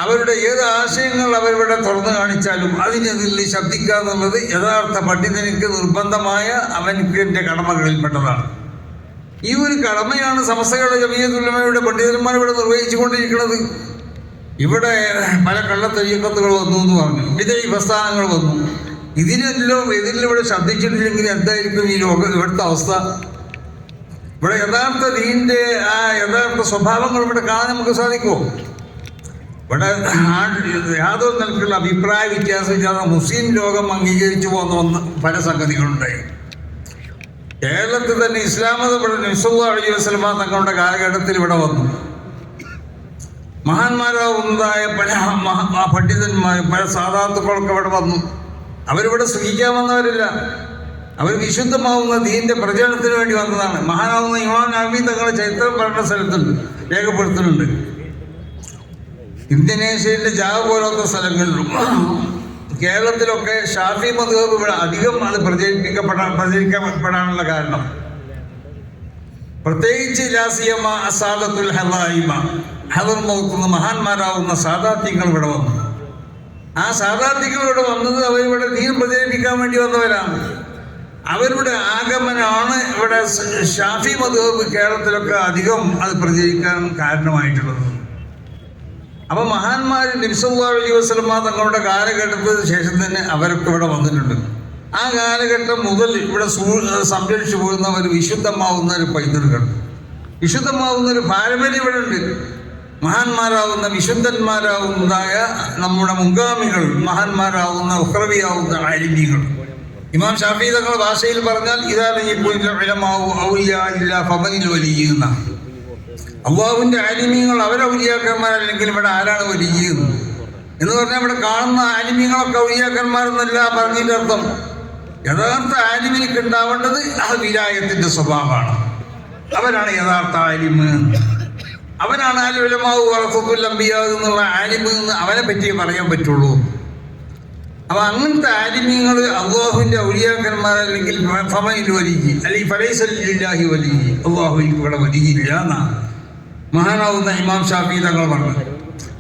അവരുടെ ഏത് ആശയങ്ങൾ അവരിവിടെ തുറന്നു കാണിച്ചാലും അതിനെതിരിൽ ശബ്ദിക്കുക എന്നുള്ളത് യഥാർത്ഥ പണ്ഡിതനിക്ക് നിർബന്ധമായ അവൻ്റെ കടമകളിൽപ്പെട്ടതാണ്. ഈ ഒരു കടമയാണ് സമസ്ത കേരള ജമിയത്തുൽ ഉലമയുടെ പണ്ഡിതന്മാർ ഇവിടെ നിർവഹിച്ചുകൊണ്ടിരിക്കുന്നത്. ഇവിടെ പല കള്ളത്തരീക്കത്തുകൾ വന്നു എന്ന് പറഞ്ഞു, വിദഈ പ്രസ്ഥാനങ്ങൾ വന്നു. ഇതിനെല്ലാം എതിരിലിവിടെ ശബ്ദിച്ചിട്ടില്ലെങ്കിൽ എന്തായിരിക്കും ഈ ഇവിടുത്തെ അവസ്ഥ? ഇവിടെ യഥാർത്ഥ ദീനിന്റെ ആ യഥാർത്ഥ സ്വഭാവങ്ങൾ ഇവിടെ കാണാൻ നമുക്ക് സാധിക്കുമോ? ഇവിടെ യാതൊരു നിലക്കുള്ള അഭിപ്രായ വ്യത്യാസമില്ലാതെ മുസ്ലിം ലോകം അംഗീകരിച്ചു പോകുന്ന പല സംഗതികളുണ്ടായി. കേരളത്തിൽ തന്നെ ഇസ്ലാം മതം നബി സല്ലല്ലാഹു അലൈഹി വസല്ലം തങ്ങളുടെ കാലഘട്ടത്തിൽ ഇവിടെ വന്നു. മഹാന്മാരാവുന്നതായ പല പണ്ഡിതന്മാരും പല സാദാത്തുക്കളൊക്കെ ഇവിടെ വന്നു. അവരിവിടെ സുഖിക്കാൻ വന്നവരില്ല, അവർ വിശുദ്ധമാവുന്ന ദീനിന്റെ പ്രചരണത്തിന് വേണ്ടി വന്നതാണ്. മഹാനാവുന്ന ഇമാം നബവി തങ്ങളുടെ ചരിത്രം പറയുന്ന സ്ഥലത്തുണ്ട്, രേഖപ്പെടുത്തുന്നുണ്ട്. ഇന്തോനേഷ്യയിലെ ജാവ പോലത്തെ സ്ഥലങ്ങളിലും കേരളത്തിലൊക്കെ ഷാഫി മദ്ഹബ് ഇവിടെ അധികം അത് പ്രചരിക്കപ്പെടാനുള്ള കാരണം പ്രത്യേകിച്ച് ലാസിയമ അസാദത്തുൽ ഹലായിമ ഹദർ മൗത്തുന്ന മഹാന്മാരാവുന്ന സാദാത്യങ്ങൾ ഇവിടെ വന്നു. ആ സാദാത്യങ്ങൾ ഇവിടെ വന്നത് അവരിവിടെ ദീൻ പ്രചരിപ്പിക്കാൻ വേണ്ടി വന്നവരാണ്. അവരുടെ ആഗമനമാണ് ഇവിടെ ഷാഫി മദ്ഹബ് കേരളത്തിലൊക്കെ അധികം അത് പ്രചരിക്കാൻ കാരണമായിട്ടുള്ളത്. അപ്പൊ മഹാന്മാർ നബി സല്ലല്ലാഹു അലൈഹി വസല്ലം തങ്ങളുടെ കാലഘട്ടത്തിന് ശേഷം തന്നെ അവരൊക്കെ ഇവിടെ വന്നിട്ടുണ്ട്. ആ കാലഘട്ടം മുതൽ ഇവിടെ സംരക്ഷിച്ചു പോകുന്ന ഒരു വിശുദ്ധമാവുന്ന ഒരു പൈതൃകം, വിശുദ്ധമാവുന്ന ഒരു പാരമ്പര്യം ഇവിടെ ഉണ്ട്. മഹാന്മാരാവുന്ന വിശുദ്ധന്മാരാവുന്നതായ നമ്മുടെ മുൻഗാമികൾ, മഹാന്മാരാവുന്ന ഉഖ്റവിയാവുന്ന ആലിമീങ്ങൾ. ഇമാം ഷാഫി തങ്ങളുടെ ഭാഷയിൽ പറഞ്ഞാൽ ഇതാണ് ഈ വലിയുന്ന അള്ളാഹുവിന്റെ ആലിമീങ്ങൾ അവരൗലിയാക്കന്മാരല്ലെങ്കിൽ ഇവിടെ ആരാണ് വലിയുന്നത് എന്ന് പറഞ്ഞാൽ ഇവിടെ കാണുന്ന ആലിമീങ്ങളൊക്കെ ഔലിയാക്കന്മാരെന്നല്ല പറഞ്ഞതിന്റെ അർത്ഥം. യഥാർത്ഥ ആലിമിനിക്ക് ഉണ്ടാവേണ്ടത് ആ വിലായത്തിന്റെ സ്വഭാവമാണ്. അവരാണ് യഥാർത്ഥ ആലിമ്, അവനാണ് ഉലമാഉ വറസത്തുൽ അംബിയാ എന്നുള്ള ആലിമ് എന്ന് അവനെ പറ്റിയേ പറയാൻ പറ്റുള്ളൂ. അപ്പൊ അങ്ങനത്തെ ആലിമീങ്ങൾ അള്ളാഹുവിന്റെ ഔലിയാക്കന്മാരല്ലെങ്കിൽ ഫമനിൽ വലിയ അല്ലെങ്കിൽ ഫലൈസലില്ലാഹി വലിയ അള്ളാഹുവിന് ഇവിടെ വലിയില്ല എന്നാണ് മഹാനാവുന്ന ഇമാം ഷാഫി തങ്ങൾ പറഞ്ഞത്.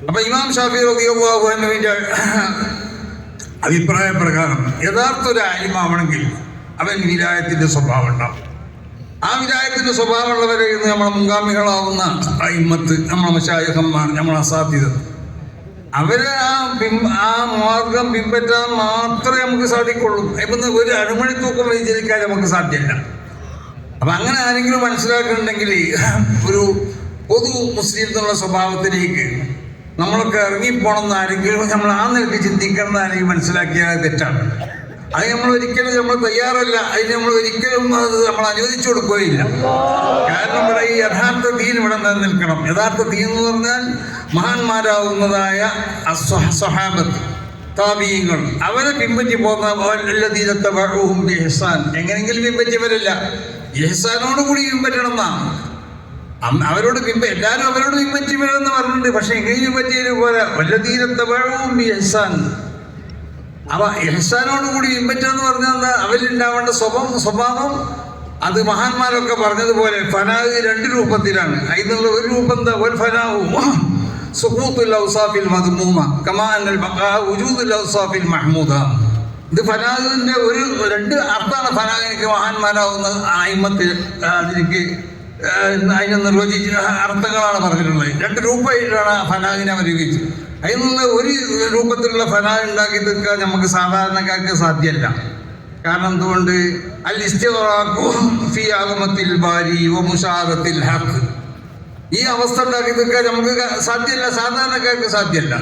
അപ്പൊ ഇമാം ഷാഫി റളിയല്ലാഹു അൻഹുവിന്റെ അഭിപ്രായ പ്രകാരം യഥാർത്ഥ ഒരു ആലിമാവണമെങ്കിൽ അവൻ വിലായത്തിന്റെ സ്വഭാവം ഉണ്ടാവും. ആ വിലായത്തിന്റെ സ്വഭാവമുള്ളവരെ ഇന്ന് നമ്മളെ മുൻഗാമികളാവുന്ന അയിമ്മത്ത്, നമ്മളെ മശായിഖന്മാർ, നമ്മളെ അസാതിദ്, അവരെ ആ മാർഗം പിൻപറ്റാൻ മാത്രമേ നമുക്ക് സാധിക്കുള്ളൂ. ഇപ്പം ഒരു അണുമണി തൂക്കം വ്യതിചലിക്കാൻ നമുക്ക് സാധ്യമല്ല. അപ്പൊ അങ്ങനെ ആരെങ്കിലും മനസ്സിലാക്കുന്നുണ്ടെങ്കിൽ ഒരു പൊതു മുസ്ലിം എന്നുള്ള സ്വഭാവത്തിലേക്ക് നമ്മളൊക്കെ ഇറങ്ങിപ്പോണമെന്ന് ആരെങ്കിലും നമ്മൾ ആ നിലയ്ക്ക് ചിന്തിക്കണം എന്ന് ആരെങ്കിലും മനസ്സിലാക്കിയാൽ തെറ്റാണ്. അത് നമ്മൾ തയ്യാറല്ല, അതിന് നമ്മൾ ഒരിക്കലും അത് നമ്മൾ അനുവദിച്ചു കൊടുക്കുകയില്ല. കാരണം ഇവിടെ ഈ യഥാർത്ഥ ദീൻ ഇവിടെ നിലനിൽക്കണം. യഥാർത്ഥ ദീൻ എന്ന് പറഞ്ഞാൽ മഹാന്മാരാവുന്നതായ സ്വഹാബത്ത്, താബീങ്ങൾ, അവരെ പിൻപറ്റി പോകുന്ന എങ്ങനെങ്കിലും പിൻപറ്റിയവരല്ല, ഇഹ്സാനോട് കൂടി പിൻപറ്റണം എന്നാണ്. അവരോട് എല്ലാവരും അവരോട് പിൻപറ്റിവരെന്ന് പറഞ്ഞിട്ടുണ്ട്. പക്ഷെ എങ്ങനെ പിൻപറ്റിയത് പോലെ വല്ലതീരത്തവഴവും ഇഹ്സാൻ. അവ ഇഹ്സാനോടുകൂടി പിൻപറ്റുക പറഞ്ഞാൽ എന്താ? അവരുണ്ടാവേണ്ട സ്വഭാവം അത് മഹാന്മാരൊക്കെ പറഞ്ഞതുപോലെ ഫനാഹ് 2 രൂപത്തിലാണ്. അതിനുള്ള ഒരു രൂപം എന്താ? വൽ ഫനാഹു സുഖൂത്തുൽ ഔസാഫിൽ മദ്മൂമ കമാ അന്നൽ ബഖാ വുജൂദുൽ ഔസാഫിൽ മഹ്മൂദ. ഇത് ഫനാഹിന്റെ 2 അർത്ഥമാണ്. ഫനാഹിക്ക് മഹാന്മാരാവുന്ന അയിമത്ത് അതിന് നിർവചിച്ച അർത്ഥങ്ങളാണ് പറഞ്ഞിട്ടുള്ളത്. 2 രൂപമായിട്ടാണ് ഫനാഹിനെ അവതരിപ്പിച്ചത്. അതിനുള്ള ഒരു രൂപത്തിലുള്ള ഫനാഹ് ഉണ്ടാക്കി തീർക്കാൻ നമുക്ക് സാധാരണക്കാർക്ക് സാധ്യമല്ല. കാരണം എന്തുകൊണ്ട്? അൽ ഇസ്തിഗ്റാഖു ഫീ അളമത്തിൽ ബാരി വ മുശാഹദത്തിൽ ഹഖ്. ഈ അവസ്ഥ ഉണ്ടാക്കി തീർക്കാൻ നമുക്ക് സാധ്യമല്ല, സാധാരണക്കാർക്ക് സാധ്യമല്ല.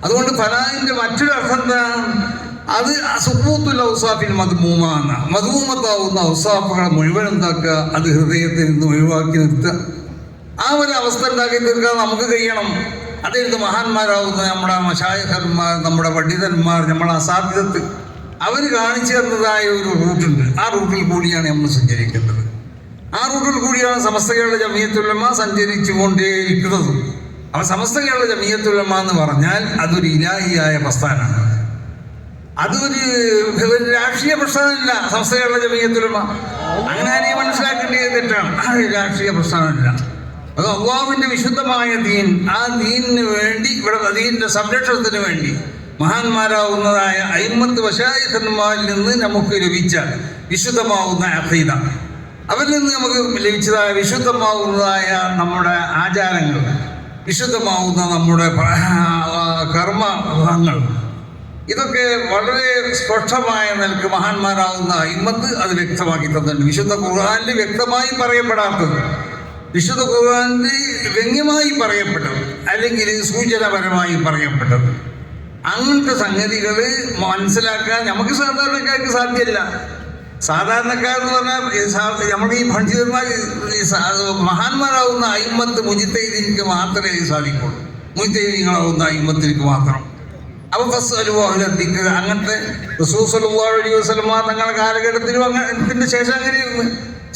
അതുകൊണ്ട് ഫനാഹിന്റെ മറ്റൊരു അർത്ഥം എന്താ? അത് സുഖൂത്തുൽ ഔസാഫിൽ മദ്മൂമ എന്ന മദ്മൂമത്താവുന്ന ഔസാഫുകളെ മുഴുവൻ എന്താക്കുക? അത് ഹൃദയത്തിൽ നിന്ന് ഒഴിവാക്കി നിർത്തുക. ആ ഒരു അവസ്ഥ ഉണ്ടാക്കി തീർക്കാൻ നമുക്ക് കഴിയണം. അതായത് മഹാന്മാരാവുന്ന നമ്മുടെ മശായിഖന്മാർ, നമ്മുടെ പണ്ഡിതന്മാർ, നമ്മുടെ അസാധ്യത്ത് അവർ കാണിച്ചു തന്നതായ ഒരു റൂട്ടുണ്ട്. ആ റൂട്ടിൽ കൂടിയാണ് നമ്മൾ സഞ്ചരിക്കേണ്ടത്. ആ റൂട്ടിൽ കൂടിയാണ് സമസ്ത കേരള ജമിയത്തുൽ ഉലമ സഞ്ചരിച്ചു കൊണ്ടേയിരിക്കുന്നത്. അപ്പോൾ സമസ്ത കേരള ജമിയത്തുൽ ഉലമ എന്ന് പറഞ്ഞാൽ അതൊരു ഇലാഹിയായ പ്രസ്ഥാനമാണ്. അതൊരു രാഷ്ട്രീയ പ്രസ്ഥാനമല്ല. സമസ്ത കേരള ജമിയത്തുൽ ഉലമ അങ്ങനെ മനസ്സിലാക്കേണ്ടത് തെറ്റാണ്. അത് രാഷ്ട്രീയ പ്രസ്ഥാനമല്ല. അത് അള്ളാഹുവിന്റെ വിശുദ്ധമായ ദീൻ. ആ ദീനിന് വേണ്ടി, ഇവിടെ ദീനിന്റെ സംരക്ഷണത്തിന് വേണ്ടി മഹാന്മാരാവുന്നതായ അയിമ്മത്ത് വശായിഖന്മാരിൽ നിന്ന് നമുക്ക് ലഭിച്ച വിശുദ്ധമാവുന്ന അഖീദ, അവരിൽ നിന്ന് നമുക്ക് ലഭിച്ചതായ വിശുദ്ധമാവുന്നതായ നമ്മുടെ ആചാരങ്ങൾ, വിശുദ്ധമാവുന്ന നമ്മുടെ കർമ്മങ്ങൾ, ഇതൊക്കെ വളരെ സ്പഷ്ടമായ നിലക്ക് മഹാന്മാരാവുന്ന അയിമ്മത്ത് അത് വ്യക്തമാക്കി തന്നിട്ടുണ്ട്. വിശുദ്ധ ഖുർആനിൽ വ്യക്തമായി പറയപ്പെടാത്തത്, വിശുദ്ധ ഖുർആനിൽ വ്യംഗ്യമായി പറയപ്പെട്ടത്, അല്ലെങ്കിൽ സൂചനപരമായി പറയപ്പെട്ടത്, അങ്ങനത്തെ സംഗതികൾ മനസ്സിലാക്കാൻ നമുക്ക് സാധാരണക്കാർക്ക് സാധ്യമല്ല. സാധാരണക്കാരെന്ന് പറഞ്ഞാൽ നമ്മുടെ ഈ പണ്ഡിതന്മാർ, മഹാന്മാരാവുന്ന അയിമ്മത്ത് മുജിത്തൈദീനിക്ക് മാത്രമേ സാധിക്കുള്ളൂ. മുജിത്തൈദീങ്ങളാവുന്ന അയിമ്മത്തിലേക്ക് മാത്രം. അപ്പോൾ ഫസ്അലുഹുലദ്ദിക്ർ അങ്ങനത്തെ റസൂൽ സ്വല്ലല്ലാഹു അലൈഹി വസല്ലം തങ്ങളുടെ കാലഘട്ടത്തിലും അങ്ങനത്തിന്റെ ശേഷം അങ്ങനെയായിരുന്നു.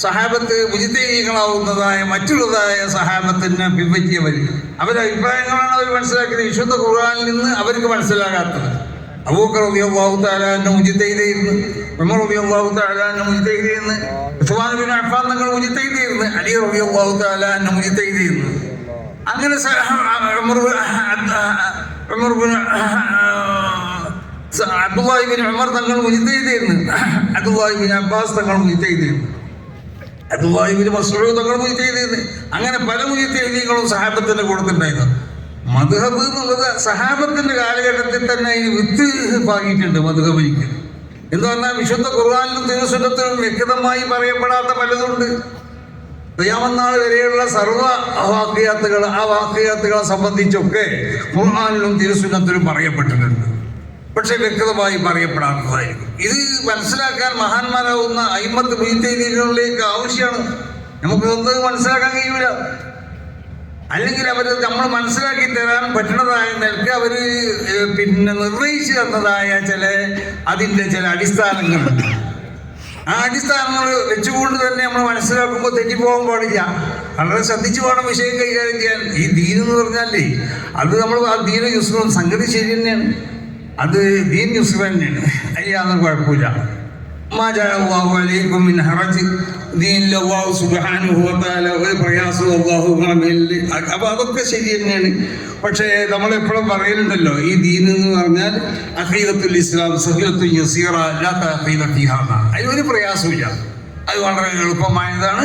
സഹാബത്ത് മുജിത്തൈദീങ്ങളാവുന്നതായ മറ്റുള്ളതായ സഹാബത്തിനെ പിൻപറ്റിയവർ, അവരുടെ അഭിപ്രായങ്ങളാണ് അവർ മനസ്സിലാക്കിയത്. വിശുദ്ധ ഖുർആനിൽ നിന്ന് അവർക്ക് മനസ്സിലാകാത്തത്. അബൂബക്കർ റളിയല്ലാഹു തആല അൻഹു മുജിത്തൈദായിരുന്നു, ഉമർ റളിയല്ലാഹു തആല അൻഹു മുജിത്തൈദായിരുന്നു, ഉസ്മാൻ ഇബ്നു അഫ്ഫാൻ തങ്ങൾ മുജിത്തൈദായിരുന്നു, അലി റളിയല്ലാഹു തആല അൻഹു മുജിത്തൈദായിരുന്നു. അങ്ങനെ അബ്ദുല്ലാഹി ഇബ്നു ഉമർ തങ്ങൾ മുജിത്തൈദായിരുന്നു, അബ്ദുല്ലാഹി ഇബ്നു അബ്ബാസ് തങ്ങൾ മുജിത്തൈദായിരുന്നു, അബ്ദുല്ലാഹി ഇബ്നു മസ്ഊദ് തങ്ങൾ മുജിത്തൈദായിരുന്നു. അങ്ങനെ പല മുജിത്തൈദീങ്ങളും സഹാബത്തിന്റെ കൂട്ടത്തിലുണ്ടായിരുന്നു. മദ്ഹബ് എന്നുള്ളത് സഹാബത്തിന്റെ കാലഘട്ടത്തിൽ തന്നെ അതിന് വിത്ത് പാകിയിട്ടുണ്ട്. മദ്ഹബിക്ക് എന്ന് പറഞ്ഞാൽ വിശുദ്ധ ഖുർആനിലും തിരുസുന്നത്തിലും വ്യക്തമായി പറയപ്പെടാത്ത പലതുണ്ട്. ഖിയാമത്ത് വരെയുള്ള സർവ്വ വാഖിയാത്തുകൾ, ആ വാഖിയാത്തുകളെ സംബന്ധിച്ചൊക്കെ ഖുർആനിലും തിരുസുന്നത്തിലും പറയപ്പെട്ടിട്ടുണ്ട്. പക്ഷെ വ്യക്തമായി പറയപ്പെടാത്തതായിരിക്കും. ഇത് മനസ്സിലാക്കാൻ മഹാന്മാരാവുന്ന അയിമ്മത്ത് മുജിത്തൈദീങ്ങളിലേക്ക് ആവശ്യമാണ്. നമുക്കിതൊന്നും മനസ്സിലാക്കാൻ കഴിയൂല. അല്ലെങ്കിൽ അവർ നമ്മൾ മനസ്സിലാക്കി തരാൻ പറ്റുന്നതായ നിലക്ക് അവർ നിർണയിച്ചു തന്നതായ അതിൻ്റെ ചില അടിസ്ഥാനങ്ങളുണ്ട്. ആ അടിസ്ഥാനങ്ങൾ വെച്ചുകൊണ്ട് തന്നെ നമ്മൾ മനസ്സിലാക്കുമ്പോൾ തെറ്റിപ്പോകാൻ പാടില്ല. വളരെ ശ്രദ്ധിച്ചു വേണം വിഷയം കൈകാര്യം ചെയ്യാൻ. ഈ ദീൻ എന്ന് പറഞ്ഞാലേ അത് നമ്മൾ ആ ദീന യുസ്റും സംഗതി ശരി തന്നെയാണ്. അത് ദീൻ യുസ്ർ തന്നെയാണ്. അതിൽ യാതൊരു കുഴപ്പമില്ല. ഒരു പ്രയാസവും അപ്പൊ അതൊക്കെ ശരി തന്നെയാണ്. പക്ഷേ നമ്മളെപ്പോഴും പറയുന്നുണ്ടല്ലോ, ഈ ദീൻ എന്ന് പറഞ്ഞാൽ അഖീദത്തുൽ ഇസ്ലാം സഹീലത്തുൽ യസീറ ലാ തഖീദ ഫീഹാ. അതിനൊരു പ്രയാസമില്ല. അത് വളരെ എളുപ്പമായതാണ്.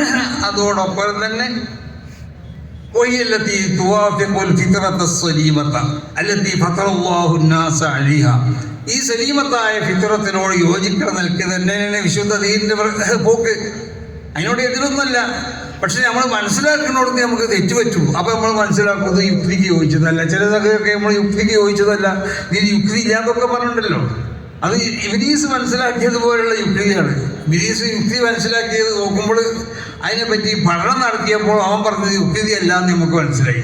അതോടൊപ്പം തന്നെ ഈ സലീമത്തായ ഫിത്രത്തിനോട് യോജിക്കുന്ന നിൽക്കുക തന്നെയാണ് വിശുദ്ധ ദീനിന്റെ പോക്ക്. അതിനോട് എതിരൊന്നുമല്ല. പക്ഷെ നമ്മൾ മനസ്സിലാക്കുന്നിടത്ത് നമുക്ക് തെറ്റുപറ്റും. അപ്പൊ നമ്മൾ മനസ്സിലാക്കുന്നത് യുക്തിക്ക് യോജിച്ചതല്ല. ചിലതൊക്കെ നമ്മൾ യുക്തിക്ക് യോജിച്ചതല്ല, ഇതിന് യുക്തി ഇല്ലാതൊക്കെ പറഞ്ഞിട്ടുണ്ടല്ലോ. അത് ഇബ്ലീസ് മനസ്സിലാക്കിയതുപോലുള്ള യുക്തിയാണ്. ഇബ്ലീസ് യുക്തി മനസ്സിലാക്കിയത് നോക്കുമ്പോൾ അതിനെപ്പറ്റി പഠനം നടത്തിയപ്പോൾ അവൻ പറഞ്ഞത് യുക്തിയല്ല എന്ന് നമുക്ക് മനസ്സിലായി.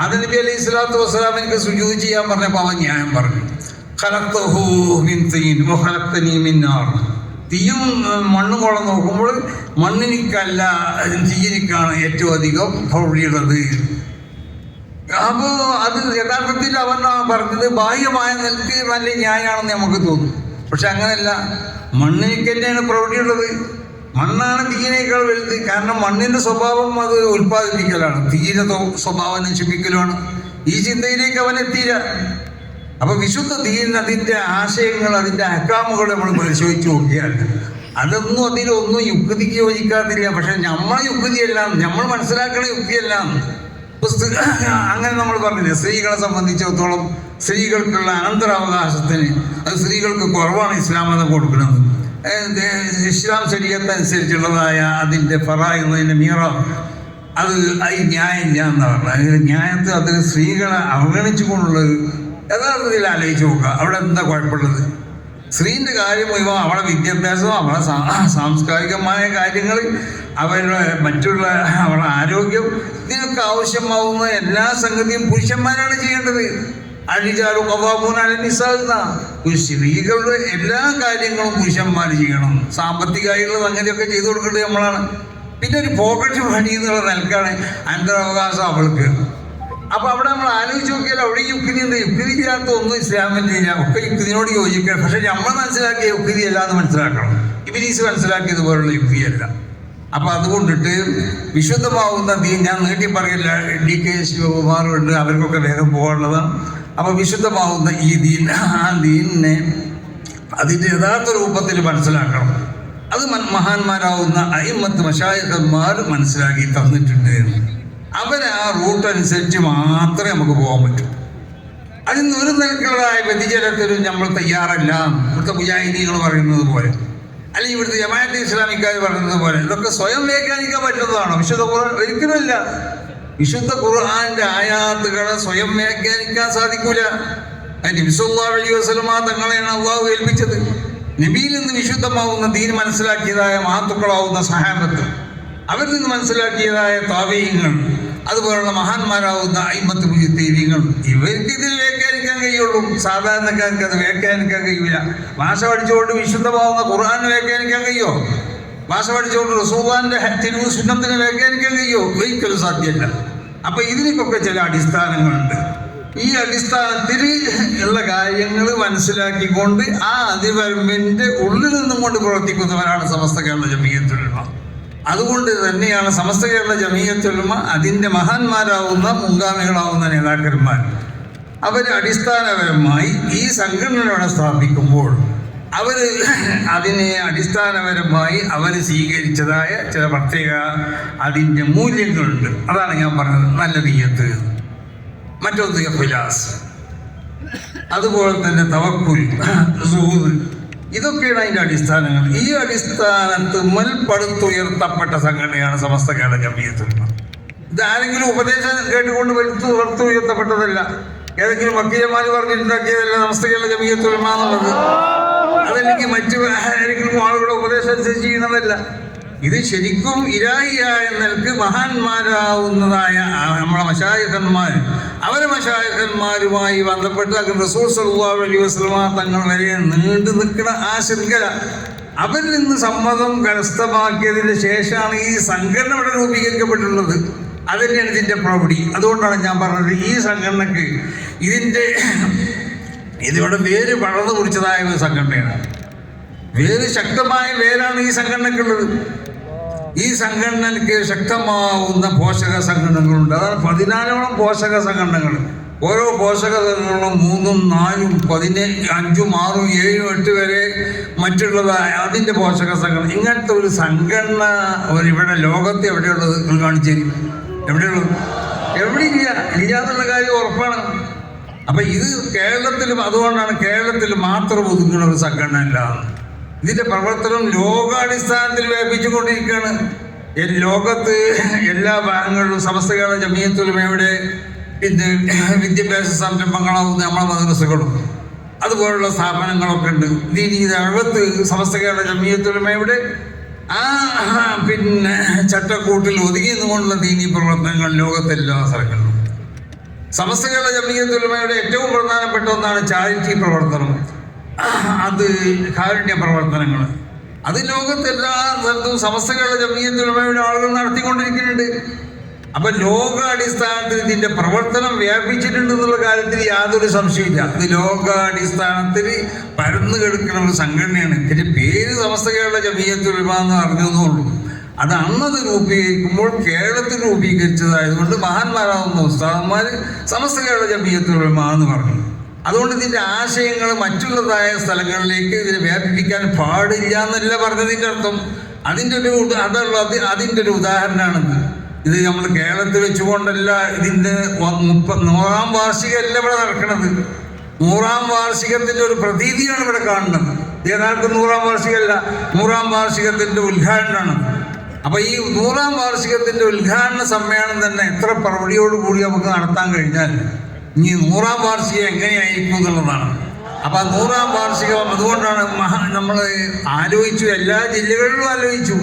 ആദം നബി അലൈഹി സ്വലാത്തു വസ്സലാം എനിക്ക് സുജൂദ് ചെയ്യാൻ പറഞ്ഞപ്പോൾ അവൻ ന്യായം പറഞ്ഞു. തീയും മണ്ണും കൂടെ നോക്കുമ്പോൾ മണ്ണിനിക്കല്ല തീയിനിക്കാണ് ഏറ്റവും അധികം പ്രൗഢിയുള്ളത്. അപ്പോൾ അത് യഥാർത്ഥത്തിൽ അവൻ പറഞ്ഞത് ബാഹ്യമായ നിലക്ക് നല്ല ന്യായമാണെന്ന് നമുക്ക് തോന്നും. പക്ഷെ അങ്ങനെയല്ല, മണ്ണിനിക്ക് തന്നെയാണ് പ്രൗഢിയുള്ളത്. മണ്ണാണ് തീയിനേക്കാൾ വലുത്. കാരണം മണ്ണിൻ്റെ സ്വഭാവം അത് ഉൽപ്പാദിപ്പിക്കലാണ്, തീയുടെ സ്വഭാവം നശിപ്പിക്കലുമാണ്. ഈ ചിന്തയിലേക്ക് അവൻ എത്തിയില്ല. അപ്പൊ വിശുദ്ധ ദീൻ, അതിൻ്റെ ആശയങ്ങൾ, അതിൻ്റെ അഹ്കാമുകൾ നമ്മൾ പരിശോധിച്ച് നോക്കിയാൽ അതൊന്നും അതിലൊന്നും യുക്തിക്ക് യോജിക്കാതില്ല. പക്ഷെ നമ്മളെ യുക്തിയല്ല, നമ്മൾ മനസ്സിലാക്കണ യുക്തിയല്ല. അങ്ങനെ നമ്മൾ പറഞ്ഞില്ലേ, സ്ത്രീകളെ സംബന്ധിച്ചിടത്തോളം സ്ത്രീകൾക്കുള്ള അനന്തരാവകാശത്തിന് അത് സ്ത്രീകൾക്ക് കുറവാണ് ഇസ്ലാം മതം കൊടുക്കുന്നത്. ഇസ്ലാം ശരീഅത്തനുസരിച്ചുള്ളതായ അതിൻ്റെ ഫറായിദ്, അതിൻ്റെ മീറാത്ത്, അത് ന്യായമില്ല എന്നാണ് പറഞ്ഞത്. ന്യായത്തിൽ അതിൽ സ്ത്രീകളെ അവഗണിച്ചു കൊണ്ടുള്ളത് യഥാർത്ഥത്തിൽ ആലോചിച്ച് നോക്കുക. അവിടെ എന്താ കുഴപ്പമുള്ളത്? സ്ത്രീൻ്റെ കാര്യം മുഴുവൻ അവളെ വിദ്യാഭ്യാസം, അവളെ സാംസ്കാരികമായ കാര്യങ്ങൾ, അവരുടെ മറ്റുള്ള അവളുടെ ആരോഗ്യം, ഇതിനൊക്കെ ആവശ്യമാവുന്ന എല്ലാ സംഗതിയും പുരുഷന്മാരാണ് ചെയ്യേണ്ടത്. അഴിജാലും കവാമൂനാലിസാകുന്ന സ്ത്രീകളുടെ എല്ലാ കാര്യങ്ങളും പുരുഷന്മാർ ചെയ്യണം. സാമ്പത്തികമായിട്ടുള്ള സംഗതിയൊക്കെ ചെയ്തു കൊടുക്കേണ്ടത് നമ്മളാണ്. പിന്നെ ഒരു പോക്കറ്റ് പണി എന്നുള്ള നിലക്കാണ് അനന്തരാവകാശം അവൾക്ക്. അപ്പൊ അവിടെ നമ്മൾ ആലോചിച്ച് നോക്കിയാൽ അവിടെ യുക്തി ഉണ്ട്. യുക്തി ഇല്ലാത്ത ഒന്നും ഇസ്ലാമില്ല, ഒക്കെ യുക്തിനോട് യോജിക്കണം. പക്ഷെ നമ്മൾ മനസ്സിലാക്കിയ യുക്തി അല്ല എന്ന് മനസ്സിലാക്കണം. ഇബ്ലീസ് മനസ്സിലാക്കിയതുപോലുള്ള യുക്തിയല്ല. അപ്പൊ അതുകൊണ്ടിട്ട് വിശുദ്ധമാവുന്ന ദീൻ, ഞാൻ നീട്ടി പറയില്ല, DK ശിവകുമാറുണ്ട്, അവർക്കൊക്കെ വേഗം പോകാനുള്ളതാണ്. അപ്പൊ വിശുദ്ധമാവുന്ന ഈ ദീൻ, ആ ദീനിനെ അതിൻ്റെ യഥാർത്ഥ രൂപത്തിൽ മനസ്സിലാക്കണം. അത് മഹാന്മാരാവുന്ന അയിമ്മത്ത് മശായിഖന്മാർ മനസ്സിലാക്കി തന്നിട്ടുണ്ട്. അവരെ ആ റൂട്ട് അനുസരിച്ച് മാത്രമേ നമുക്ക് പോകാൻ പറ്റൂ. അതിന് ഒരു നിലക്കുള്ളതായ വ്യതിചലത്തിലും നമ്മൾ തയ്യാറല്ല. ഇവിടുത്തെ മുജാഹിദീങ്ങൾ പറയുന്നത് പോലെ, അല്ലെങ്കിൽ ഇവിടുത്തെ ജമാഅത്തെ ഇസ്ലാമിക്കാർ പറയുന്നത് പോലെ ഇതൊക്കെ സ്വയം വ്യാഖ്യാനിക്കാൻ പറ്റുന്നതാണോ? വിശുദ്ധ ഖുർആൻ ഒരിക്കലുമല്ല. വിശുദ്ധ ഖുർആന്റെ ആയാത്തുകളെ സ്വയം വ്യാഖ്യാനിക്കാൻ സാധിക്കൂല. നബി സല്ലല്ലാഹു അലൈഹി വസല്ലമ തങ്ങളെയാണ് അള്ളാഹു ഏൽപ്പിച്ചത്. നബിയിൽ നിന്ന് വിശുദ്ധമാവുന്ന ദീൻ മനസ്സിലാക്കിയതായ മഹത്തുക്കളാവുന്ന സഹാബത്ത്, അവരിൽ നിന്ന് മനസ്സിലാക്കിയതായ താബീങ്ങൾ, അതുപോലുള്ള മഹാന്മാരാവുന്ന അയിമ്മത്ത് മുജ്തഹിദീങ്ങൾ, ഇവർക്ക് ഇതിൽ വ്യാഖ്യാനിക്കാൻ കഴിയുള്ളൂ. സാധാരണക്കാർക്ക് അത് വ്യാഖ്യാനിക്കാൻ കഴിയില്ല. ഭാഷ പഠിച്ചുകൊണ്ട് വിശുദ്ധമാവുന്ന ഖുർആൻ വ്യാഖ്യാനിക്കാൻ കഴിയുമോ? ഭാഷ പഠിച്ചുകൊണ്ട് റസൂലുള്ളാഹിന്റെ തിരുവ് സുന്നത്തിനെ വ്യാഖ്യാനിക്കാൻ കഴിയുമോ? ഒരിക്കലും സാധ്യമല്ല. അപ്പൊ ഇതിനൊക്കെ ചില അടിസ്ഥാനങ്ങളുണ്ട്. ഈ അടിസ്ഥാനത്തിൽ ഉള്ള കാര്യങ്ങൾ മനസ്സിലാക്കിക്കൊണ്ട് ആ അതിവരമ്പിന്റെ ഉള്ളിൽ നിന്നും കൊണ്ട് പ്രവർത്തിക്കുന്നവരാണ് സമസ്ത കേരള ജമീയത്തുൽ ഉലമ. അതുകൊണ്ട് തന്നെയാണ് സമസ്ത കേരള ജമീയത്തുൽ ഉലമ അതിൻ്റെ മഹാന്മാരാവുന്ന മുൻഗാമികളാവുന്ന നേതാക്കന്മാർ അവർ അടിസ്ഥാനപരമായി ഈ സംഘടനകളെ സ്ഥാപിക്കുമ്പോൾ അവർ അതിനെ അടിസ്ഥാനപരമായി അവർ സ്വീകരിച്ചതായ ചില പ്രത്യേക അതിൻ്റെ മൂല്യങ്ങളുണ്ട്. അതാണ് ഞാൻ പറഞ്ഞത്. നല്ല നിയ്യത്ത്, മറ്റൊന്ന് ഇഖ്ലാസ്, അതുപോലെ തന്നെ തവക്കുൽ, സുഹൂദ്, ഇതൊക്കെയാണ് അതിൻ്റെ അടിസ്ഥാനങ്ങൾ. ഈ അടിസ്ഥാനത്ത് പടുത്തുയർത്തപ്പെട്ട സംഘടനയാണ് സമസ്ത കേരള ജമീയത്തുൽ ഉലമ. ഇതാരെങ്കിലും ഉപദേശം കേട്ടുകൊണ്ട് പടുത്തുയർത്തപ്പെട്ടതല്ല. ഏതെങ്കിലും വക്കീലന്മാർ പറഞ്ഞിട്ടുണ്ടാക്കിയതല്ല സമസ്ത കേരള ജമീയത്തുൽ ഉലമ എന്നുള്ളത്. അതല്ലെങ്കിൽ മറ്റു ആരെങ്കിലും ആളുകളുടെ ഉപദേശം അനുസരിച്ച് ചെയ്യുന്നതല്ല. ഇത് ശരിക്കും ഇലാഹിയായ നിലക്ക് മഹാന്മാരാവുന്നതായ നമ്മളെ മശായിഖന്മാർ, അവരെ മശായിഖന്മാരുമായി ബന്ധപ്പെട്ട് റസൂൽ സല്ലല്ലാഹു അലൈഹി വസല്ലമ തങ്ങൾ വരെ നീണ്ടു നിൽക്കുന്ന ആ ശൃംഖല, അവരിൽ നിന്ന് സമ്മതം കരസ്ഥമാക്കിയതിന് ശേഷമാണ് ഈ സംഘടന ഇവിടെ രൂപീകരിക്കപ്പെട്ടിട്ടുള്ളത്. അതുതന്നെയാണ് ഇതിൻ്റെ പ്രൗഢി. അതുകൊണ്ടാണ് ഞാൻ പറഞ്ഞത്, ഈ സംഘടനക്ക് ഇതിവിടെ വേര് വളർന്നു കുറിച്ചതായ ഒരു സംഘടനയാണ്. വേര് ശക്തമായ വേരാണ് ഈ സംഘടനക്കുള്ളത്. ഈ സംഘടനയ്ക്ക് ശക്തമാവുന്ന പോഷക സംഘടനകളുണ്ട്. അതാണ് 14ഓളം പോഷക സംഘടനകൾ. ഓരോ പോഷക സംഘടനകളും 3, 4, 15, 5, 6, 7, 8 വരെ മറ്റുള്ളതായ അതിൻ്റെ പോഷക സംഘടന. ഇങ്ങനത്തെ ഒരു സംഘടന ഇവിടെ ലോകത്ത് എവിടെയുള്ളത്? നിങ്ങൾ കാണിച്ചു തരും. എവിടെയുള്ളത്? എവിടെയില്ല. ഇല്ലാന്നുള്ള കാര്യം ഉറപ്പാണ്. അപ്പൊ ഇത് കേരളത്തിലും, അതുകൊണ്ടാണ് കേരളത്തിൽ മാത്രം ഒതുങ്ങുന്ന ഒരു സംഘടന അല്ല. ഇതിന്റെ പ്രവർത്തനം ലോകാടിസ്ഥാനത്തിൽ വ്യാപിച്ചുകൊണ്ടിരിക്കുകയാണ്. ലോകത്ത് എല്ലാ ഭാഗങ്ങളിലും സമസ്ത കേരള ജമീയത്തുൽ ഉലമയുടെ വിദ്യാഭ്യാസ സംരംഭങ്ങളാവുന്ന നമ്മളെ മദ്രസകളും അതുപോലുള്ള സ്ഥാപനങ്ങളൊക്കെ ഉണ്ട്. ദീനീയത്ത് സമസ്ത കേരള ജമീയത്തുൽ ഉലമയുടെ ആ ചട്ടക്കൂട്ടിൽ ഒതുങ്ങി നിന്നുകൊണ്ടുള്ള ദീനീ പ്രവർത്തനങ്ങൾ ലോകത്തെല്ലാ സ്ഥലങ്ങളിലും. സമസ്ത കേരള ജമീയത്തുൽ ഉലമയുടെ ഏറ്റവും പ്രധാനപ്പെട്ട ഒന്നാണ് ചാരിറ്റി പ്രവർത്തനം. അത് കാരുണ്യ പ്രവർത്തനങ്ങൾ. അത് ലോകത്ത് എല്ലാ സ്ഥലത്തും സമസ്ത കേരള ജംഇയ്യത്തുൽ ഉലമയുടെ ആളുകൾ നടത്തിക്കൊണ്ടിരിക്കുന്നുണ്ട്. അപ്പൊ ലോകാടിസ്ഥാനത്തിൽ ഇതിന്റെ പ്രവർത്തനം വ്യാപിച്ചിട്ടുണ്ട് എന്നുള്ള കാര്യത്തിൽ യാതൊരു സംശയമില്ല. ഇത് ലോകാടിസ്ഥാനത്തിൽ പരന്നു കിടക്കുന്ന ഒരു സംഘടനയാണ്. ഇതിന്റെ പേര് സമസ്ത കേരള ജംഇയ്യത്തുൽ ഉലമ എന്ന് അറിഞ്ഞതുള്ളൂ. അത് അന്നത് രൂപീകരിക്കുമ്പോൾ കേരളത്തിൽ രൂപീകരിച്ചതായതുകൊണ്ട് മഹാന്മാരാകുന്ന ഉസ്താദന്മാർ സമസ്ത കേരള ജംഇയ്യത്തുൽ ഉലമ എന്ന് പറഞ്ഞു. അതുകൊണ്ട് ഇതിന്റെ ആശയങ്ങൾ മറ്റുള്ളതായ സ്ഥലങ്ങളിലേക്ക് ഇതിനെ വ്യാപിപ്പിക്കാൻ പാടില്ല എന്നല്ല പറഞ്ഞതിൻ്റെ അർത്ഥം. അതിൻ്റെ ഒരു ഉദാഹരണമാണിത്. ഇത് നമ്മൾ കേരളത്തിൽ വെച്ചുകൊണ്ടല്ല ഇതിൻ്റെ 100ാം വാർഷികമല്ല ഇവിടെ നടക്കുന്നത്. 100ാം വാർഷികത്തിൻ്റെ ഒരു പ്രതീതിയാണ് ഇവിടെ കാണുന്നത്. യഥാർത്ഥ 100ാം വാർഷികമല്ല, 100ാം വാർഷികത്തിൻ്റെ ഉദ്ഘാടനമാണ്. അപ്പൊ ഈ 100ാം വാർഷികത്തിന്റെ ഉദ്ഘാടന സമ്മേളനം തന്നെ എത്ര പ്രൗഢിയോടുകൂടി നമുക്ക് നടത്താൻ കഴിഞ്ഞാൽ ഇനി 100ാം വാർഷികം എങ്ങനെയായിരിക്കും എന്നുള്ളതാണ്. അപ്പൊ 100ാം വാർഷികം അതുകൊണ്ടാണ് നമ്മൾ ആലോചിച്ചു, എല്ലാ ജില്ലകളിലും ആലോചിച്ചു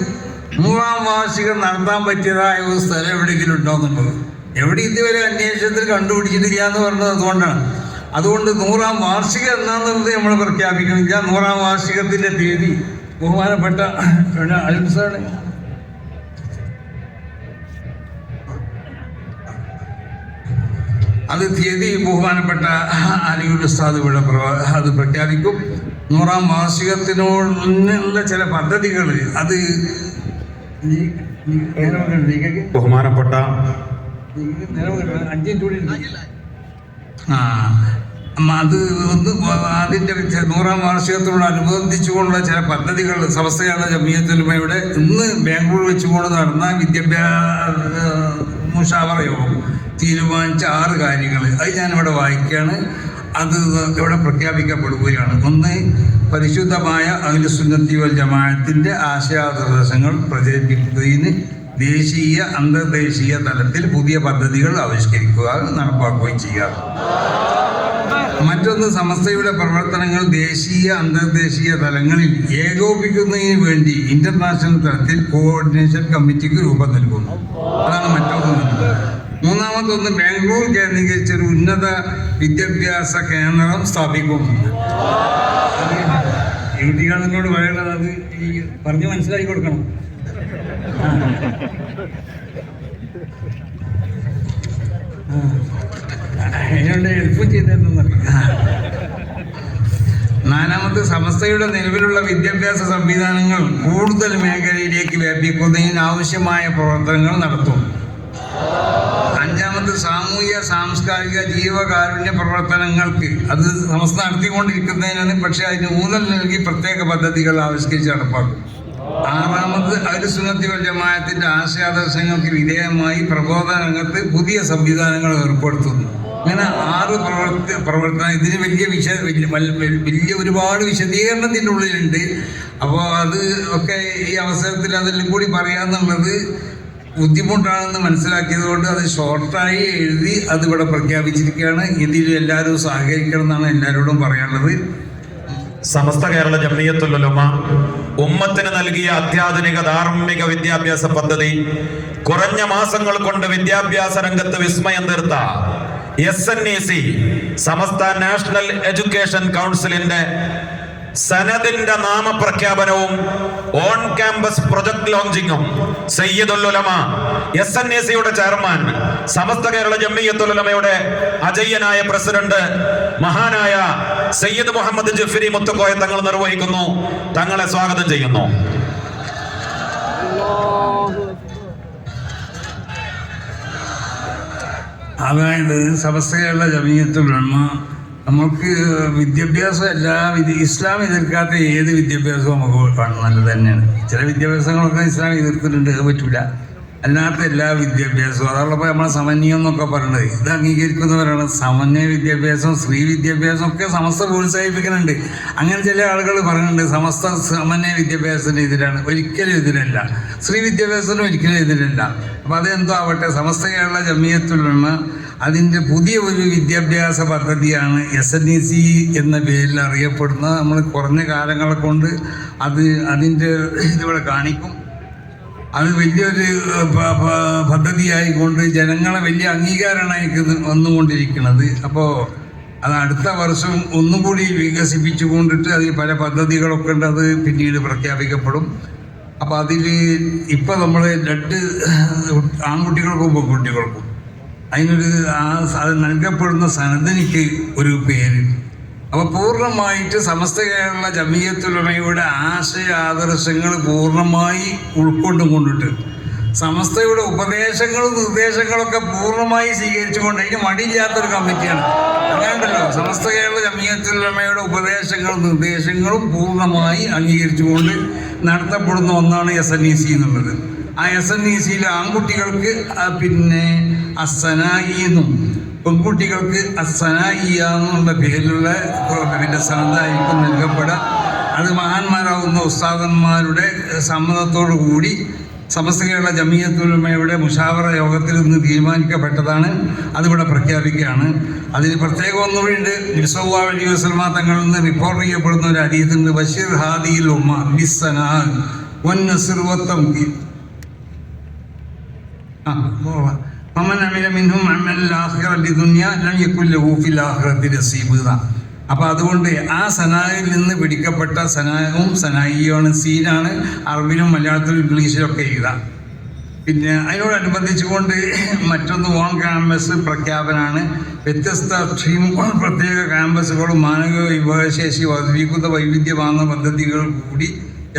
100ാം വാർഷികം നടത്താൻ പറ്റിയതായ ഒരു സ്ഥലം എവിടെയെങ്കിലും ഉണ്ടോ എന്നുള്ളത്. എവിടെ ഇതുവരെ അന്വേഷണത്തിൽ കണ്ടുപിടിച്ചിട്ടില്ല എന്ന് പറഞ്ഞത് അതുകൊണ്ടാണ്. അതുകൊണ്ട് 100ാം വാർഷികം എന്നാന്നുള്ളത് നമ്മൾ പ്രഖ്യാപിക്കണില്ല. 100ാം വാർഷികത്തിന്റെ തീയതി ബഹുമാനപ്പെട്ട അൽസാണ് അത് തീയതി ബഹുമാനപ്പെട്ട അലിയുൽ ഉസ്താദ് ഇവിടെ അത് പ്രഖ്യാപിക്കും. 100ാം വാർഷികത്തിനുള്ള ചില പദ്ധതികൾ അത് ബഹുമാനപ്പെട്ട അത് അതിൻ്റെ 100ാം വാർഷികത്തോടനുബന്ധിച്ചുകൊണ്ടുള്ള ചില പദ്ധതികൾ സമസ്ത കേരള ജംഇയ്യത്തുൽ ഉലമയുടെ ഇന്ന് ബാംഗ്ലൂർ വെച്ചുകൊണ്ട് നടന്ന വിദ്യാഭ്യാസ മുഷാവറ യോഗം തീരുമാനിച്ച 6 കാര്യങ്ങൾ അത് ഞാനിവിടെ വായിക്കുകയാണ്. അത് ഇവിടെ പ്രഖ്യാപിക്കപ്പെടുകയാണ്. 1. പരിശുദ്ധമായ അഹ്ലു സുന്നത്തി വൽ ജമാഅത്തിന്റെ ആശയാദർശങ്ങൾ പ്രചരിപ്പിക്കുന്നതിന് ദേശീയ അന്തർദേശീയ തലത്തിൽ പുതിയ പദ്ധതികൾ ആവിഷ്കരിക്കുക, നടപ്പാക്കുകയും ചെയ്യുക. മറ്റൊന്ന്, സമസ്തയുടെ പ്രവർത്തനങ്ങൾ ദേശീയ അന്തർദേശീയ തലങ്ങളിൽ ഏകോപിക്കുന്നതിന് വേണ്ടി ഇന്റർനാഷണൽ തലത്തിൽ കോർഡിനേഷൻ കമ്മിറ്റിക്ക് രൂപം നൽകുന്നു. അതാണ് മറ്റൊന്ന്. 3. ബാംഗ്ലൂർ കേന്ദ്രീകരിച്ചൊരു ഉന്നത വിദ്യാഭ്യാസ കേന്ദ്രം സ്ഥാപിക്കുന്നു. കുട്ടികളോട് പറയണത് അത് ഈ പറഞ്ഞ് മനസ്സിലാക്കി കൊടുക്കണം. അതിനോട് ഹെൽപ്പ് ചെയ്തെന്നറിയാം. 4. സമസ്തയുടെ നിലവിലുള്ള വിദ്യാഭ്യാസ സംവിധാനങ്ങൾ കൂടുതൽ മേഖലയിലേക്ക് വ്യാപിക്കുന്നതിന് ആവശ്യമായ പ്രവർത്തനങ്ങൾ നടത്തും. 5. സാമൂഹ്യ സാംസ്കാരിക ജീവകാരുണ്യ പ്രവർത്തനങ്ങൾക്ക് അത് സമസ്ത നടത്തിക്കൊണ്ടിരിക്കുന്നതിനാണ്. പക്ഷെ അതിന് ഊന്നൽ നൽകി പ്രത്യേക പദ്ധതികൾ ആവിഷ്കരിച്ച് നടപ്പാക്കും. 6. അഹ്ലു സുന്നത്തി വൽ ജമാഅത്തിന്റെ ആശയാദർശങ്ങൾക്ക് വിധേയമായി പ്രബോധന രംഗത്ത് പുതിയ സംവിധാനങ്ങൾ ഏർപ്പെടുത്തുന്നു. ഇങ്ങനെ 6 പ്രവർത്തനം. ഇതിന് വലിയ ഒരുപാട് വിശദീകരണത്തിൻ്റെ ഉള്ളിലുണ്ട്. അപ്പോൾ അത് ഒക്കെ ഈ അവസരത്തിൽ അതെല്ലാം കൂടി പറയാന്നുള്ളത് ബുദ്ധിമുട്ടാണെന്ന് മനസ്സിലാക്കിയത് കൊണ്ട് അത് ഷോർട്ടായി എഴുതി അത് ഇവിടെ പ്രഖ്യാപിച്ചിരിക്കുകയാണ്. ഇതിൽ എല്ലാവരും സഹകരിക്കണം എന്നാണ് എല്ലാവരോടും പറയാനുള്ളത്. സമസ്ത കേരള ജംഇയ്യത്തുൽ ഉലമ ഉമ്മത്തിന് നൽകിയ അത്യാധുനിക ധാർമ്മിക വിദ്യാഭ്യാസ പദ്ധതി കുറഞ്ഞ മാസങ്ങൾ കൊണ്ട് വിദ്യാഭ്യാസ രംഗത്ത് വിസ്മയം തീർത്ത SNEC സമസ്ത നാഷണൽ എഡ്യൂക്കേഷൻ കൗൺസിലിന്റെ സനദിന്റെ നാമപ്രഖ്യാപനവും on campus project ലോഞ്ചിങ്ങും Sayyidul Ulama SNECയുടെ chairman Samastha Kerala Jamiyyathul ഉലമയുടെ അജയ്യനായ president മഹാനായ സയ്യിദ് മുഹമ്മദ് ജഫരി മുത്തുക്കോയ തങ്ങൾ നിർവഹിക്കുന്നു. തങ്ങളെ സ്വാഗതം ചെയ്യുന്നു. അതായത് സമസ്ത കേരള ജംഇയ്യത്തുൽ ഉലമ നമുക്ക് വിദ്യാഭ്യാസം ഇസ്ലാം എതിർക്കാത്ത ഏത് വിദ്യാഭ്യാസവും നമുക്ക് കാണും നല്ലത് തന്നെയാണ്. ചില വിദ്യാഭ്യാസങ്ങളൊക്കെ ഇസ്ലാം എതിർത്തിട്ടുണ്ട്, അത് പറ്റൂല. അല്ലാത്ത എല്ലാ വിദ്യാഭ്യാസവും അതുള്ളപ്പോൾ നമ്മളെ സമന്വയം എന്നൊക്കെ പറയുന്നത് ഇത് അംഗീകരിക്കുന്നവരാണ്. സമന്വയ വിദ്യാഭ്യാസം, സ്ത്രീ വിദ്യാഭ്യാസം ഒക്കെ സമസ്ത പ്രോത്സാഹിപ്പിക്കുന്നുണ്ട്. അങ്ങനെ ചില ആളുകൾ പറയുന്നുണ്ട് സമസ്ത സമന്വയ വിദ്യാഭ്യാസത്തിന് എതിരാണ്. ഒരിക്കലും എതിരല്ല. സ്ത്രീ വിദ്യാഭ്യാസത്തിന് ഒരിക്കലും എതിരല്ല. അപ്പം അതെന്തോ ആവട്ടെ, സമസ്ത കേരള ജംഇയ്യത്തുൽ ഉലമ അതിൻ്റെ പുതിയ ഒരു വിദ്യാഭ്യാസ പദ്ധതിയാണ് SNEC എന്ന പേരിൽ അറിയപ്പെടുന്ന. നമ്മൾ കുറഞ്ഞ കാലങ്ങളെ കൊണ്ട് അതിൻ്റെ ഇതിവിടെ കാണിക്കും. അത് വലിയൊരു പദ്ധതിയായിക്കൊണ്ട് ജനങ്ങളെ വലിയ അംഗീകാരമായി വന്നുകൊണ്ടിരിക്കുന്നത്. അപ്പോൾ അത് അടുത്ത വർഷം ഒന്നും കൂടി വികസിപ്പിച്ചു കൊണ്ടിട്ട് അതിൽ പല പദ്ധതികളൊക്കെ ഉണ്ട്. അത് പിന്നീട് പ്രഖ്യാപിക്കപ്പെടും. അപ്പോൾ അതിൽ ഇപ്പോൾ നമ്മൾ 2 ആൺകുട്ടികൾക്കും പെൺകുട്ടികൾക്കും അതിനൊരു അത് നൽകപ്പെടുന്ന സനദിനിക്ക് ഒരു പേര്. അപ്പോൾ പൂർണ്ണമായിട്ട് സമസ്ത കേരള ജമിയത്തുൽ ഉലമയുടെ ആശയ ആദർശങ്ങൾ പൂർണ്ണമായി ഉൾക്കൊണ്ടുകൊണ്ടിട്ട് സമസ്തയുടെ ഉപദേശങ്ങളും നിർദ്ദേശങ്ങളൊക്കെ പൂർണ്ണമായി സ്വീകരിച്ചുകൊണ്ട് അതിന് മടിയില്ലാത്തൊരു കമ്മിറ്റിയാണ്. അങ്ങനെയുണ്ടല്ലോ, സമസ്ത കേരള ജമിയത്തുൽ ഉലമയുടെ ഉപദേശങ്ങളും നിർദ്ദേശങ്ങളും പൂർണ്ണമായി അംഗീകരിച്ചുകൊണ്ട് നടത്തപ്പെടുന്ന ഒന്നാണ് SNEC എന്നുള്ളത്. ആ SNECയിൽ ആൺകുട്ടികൾക്ക് പിന്നെ അസ്സനായി എന്നും പെൺകുട്ടികൾക്ക് അസ്സനായിയ എന്നുള്ള പേരിലുള്ള പിന്നെ സനദായിരിക്കും നൽകപ്പെടുക. അത് മഹാന്മാരാകുന്ന ഉസ്താദന്മാരുടെ സമ്മതത്തോടു കൂടി സമസ്ത കേരള ജമിയത്തുൽ ഉലമയുടെ മുശാവറ യോഗത്തിൽ നിന്ന് തീരുമാനിക്കപ്പെട്ടതാണ്. അതിവിടെ പ്രഖ്യാപിക്കുകയാണ്. അതിന് പ്രത്യേകം ഒന്നുകൂടിയുണ്ട്. നബി സല്ലല്ലാഹു അലൈഹി വസല്ലമ തങ്ങളിൽ നിന്ന് റിപ്പോർട്ട് ചെയ്യപ്പെടുന്ന ഒരു ഹദീസുണ്ട്. ബശീർ ഹാദിയിൽ ഉമ്മ ബിസ്സനാ വന്നസ്ർ വത്തംകീൻ. ഫമൻ അമില മിൻഹും അമലൽ ആഖിറ ലിദുനിയ ലം യകുൽ ലഹു ഫിൽ ആഖിറതി നസീബ്. അപ്പോൾ അതുകൊണ്ട് ആ സനായിൽ നിന്ന് പിടിക്കപ്പെട്ട സനായും സനായിയാണ്, സീനാണ് അറബിലും മലയാളത്തിലും ഇംഗ്ലീഷിലൊക്കെ എഴുതാം. പിന്നെ അതിനോടനുബന്ധിച്ചുകൊണ്ട് മറ്റൊന്ന് ഓൺ ക്യാമ്പസ് പ്രഖ്യാപനമാണ്. വ്യത്യസ്ത സ്ട്രീമുകളും പ്രത്യേക ക്യാമ്പസുകളും മാനവിക വിഭവശേഷി വർദ്ധിപ്പിക്കുന്ന വൈവിധ്യമാർന്ന പദ്ധതികൾ കൂടി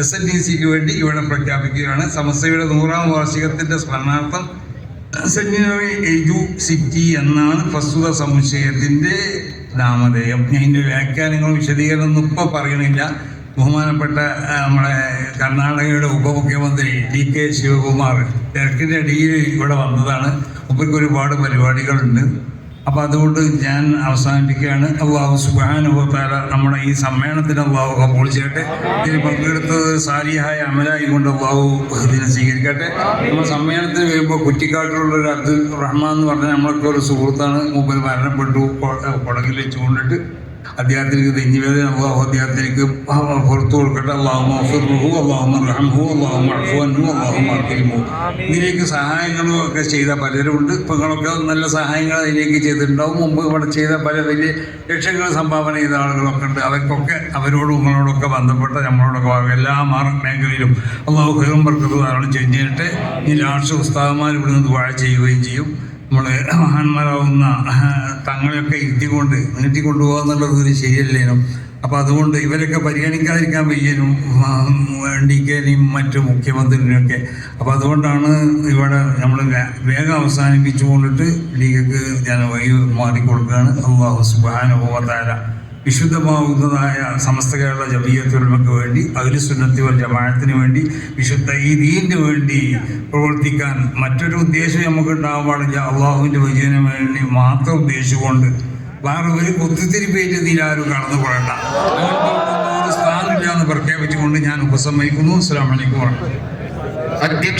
SNECക്ക് വേണ്ടി ഇവിടെ പ്രഖ്യാപിക്കുകയാണ്. സമസ്തയുടെ 100ാം വാർഷികത്തിൻ്റെ സ്മരണാർത്ഥം സെന്റിനറി എജു സിറ്റി എന്നാണ് പ്രസ്തുത സമുച്ചയത്തിൻ്റെ നാമധേയം. അതിൻ്റെ വ്യാഖ്യാനങ്ങളും വിശദീകരണമൊന്നും ഇപ്പോൾ പറയണില്ല. ബഹുമാനപ്പെട്ട നമ്മുടെ കർണാടകയുടെ ഉപമുഖ്യമന്ത്രി DK ശിവകുമാർ തിരക്കിൻ്റെ ഇടയിൽ ഇവിടെ വന്നതാണ്. മുമ്പൊക്കെ ഒരുപാട് പരിപാടികളുണ്ട്. അപ്പോൾ അതുകൊണ്ട് ഞാൻ അവസാനിപ്പിക്കുകയാണ്. അല്ലാഹു സുബ്ഹാനഹു വ തആല നമ്മുടെ ഈ സമ്മേളനത്തിന് അല്ലാഹു കബൂൽ ചെയ്യട്ടെ. ഇതിൽ പങ്കെടുത്തത് സാലിഹായ അമലായി കൊണ്ട് അല്ലാഹു ഇതിനെ സ്വീകരിക്കട്ടെ. നമ്മൾ സമ്മേളനത്തിന് വരുമ്പോൾ കുറ്റിക്കാട്ടിലുള്ളൊരു അബ്ദുൽ റഹ്മാൻ എന്ന് പറഞ്ഞാൽ നമ്മളൊക്കെ ഒരു സുഹൃത്താണ്. മൂപ്പർ മരണപ്പെട്ടു കുടകിൽ വെച്ചുകൊണ്ടിട്ട്. അദ്ദേഹത്തിലേക്ക് തെഞ്ഞിവേദന അല്ലാഹു അദ്ദേഹത്തിലേക്ക് പുറത്തു കൊടുക്കട്ടെ. അല്ലാഹുമ്മ ഗഫിർഹു അല്ലാഹുമ്മ റഹ്മഹു അല്ലാഹുമ്മ അഫ്വ അൻഹു അല്ലാഹുമ്മ അക്രിംഹു. ഇതിലേക്ക് സഹായങ്ങളും ഒക്കെ ചെയ്ത പലരുണ്ട്. ഇപ്പോൾ നിങ്ങളൊക്കെ നല്ല സഹായങ്ങൾ അതിലേക്ക് ചെയ്തിട്ടുണ്ടാവും. മുമ്പ് ഇവിടെ ചെയ്ത പല വലിയ ലക്ഷങ്ങൾ സംഭാവന ചെയ്ത ആളുകളൊക്കെ ഉണ്ട്. അവർക്കൊക്കെ അവരോടും നിങ്ങളോടൊക്കെ ബന്ധപ്പെട്ട നമ്മളോടൊക്കെ എല്ലാ മേഖലയിലും അല്ലാഹു ഖൈറും ബർക്കത്തും ധാരാളം ചെയ്തിട്ട് ഈ ലാസ്റ്റ് ഉസ്താദന്മാർ ഇവിടെ നിന്ന് ദുആ ചെയ്യുകയും ചെയ്യും. നമ്മൾ മഹാന്മാരാവുന്ന തങ്ങളെയൊക്കെ ഇരുത്തിക്കൊണ്ട് നീട്ടിക്കൊണ്ടുപോകുക എന്നുള്ളത് ഒരു ശരിയല്ലേനും. അപ്പോൾ അതുകൊണ്ട് ഇവരൊക്കെ പരിഗണിക്കാതിരിക്കാൻ വയ്യനും DKനെയും മറ്റു മുഖ്യമന്ത്രിനെയൊക്കെ. അപ്പോൾ അതുകൊണ്ടാണ് ഇവിടെ നമ്മൾ വേഗം അവസാനിപ്പിച്ചു കൊണ്ടിട്ട് DKക്ക് ഞാൻ വഴി മാറിക്കൊടുക്കുകയാണ്. അല്ലാഹു സുബ്ഹാനഹു വ തആല വിശുദ്ധമാകുന്നതായ സമസ്ത കേരള ജമിയത്തുൽ ഉലമയ്ക്ക് വേണ്ടി അഹ്ലുസുന്നത്തി വൽ ജമാഅത്തിന് വേണ്ടി വിശുദ്ധ ഈ ദീനിന് വേണ്ടി പ്രവർത്തിക്കാൻ മറ്റൊരു ഉദ്ദേശം നമുക്ക് ഉണ്ടാകാൻ പാടില്ല. അള്ളാഹുവിൻ്റെ വിജയന് വേണ്ടി മാത്രം ഉദ്ദേശിച്ചുകൊണ്ട് വേറെ ഒരു കുത്തിത്തിരിപ്പേറ്റ് ഇതിലാരും കടന്നു പോകേണ്ട. അങ്ങനത്തെ ഒരു സ്ഥാനമില്ല എന്ന് പ്രഖ്യാപിച്ചുകൊണ്ട് ഞാൻ ഉപസംഹരിക്കുന്നു. അസ്സലാമു അലൈക്കും.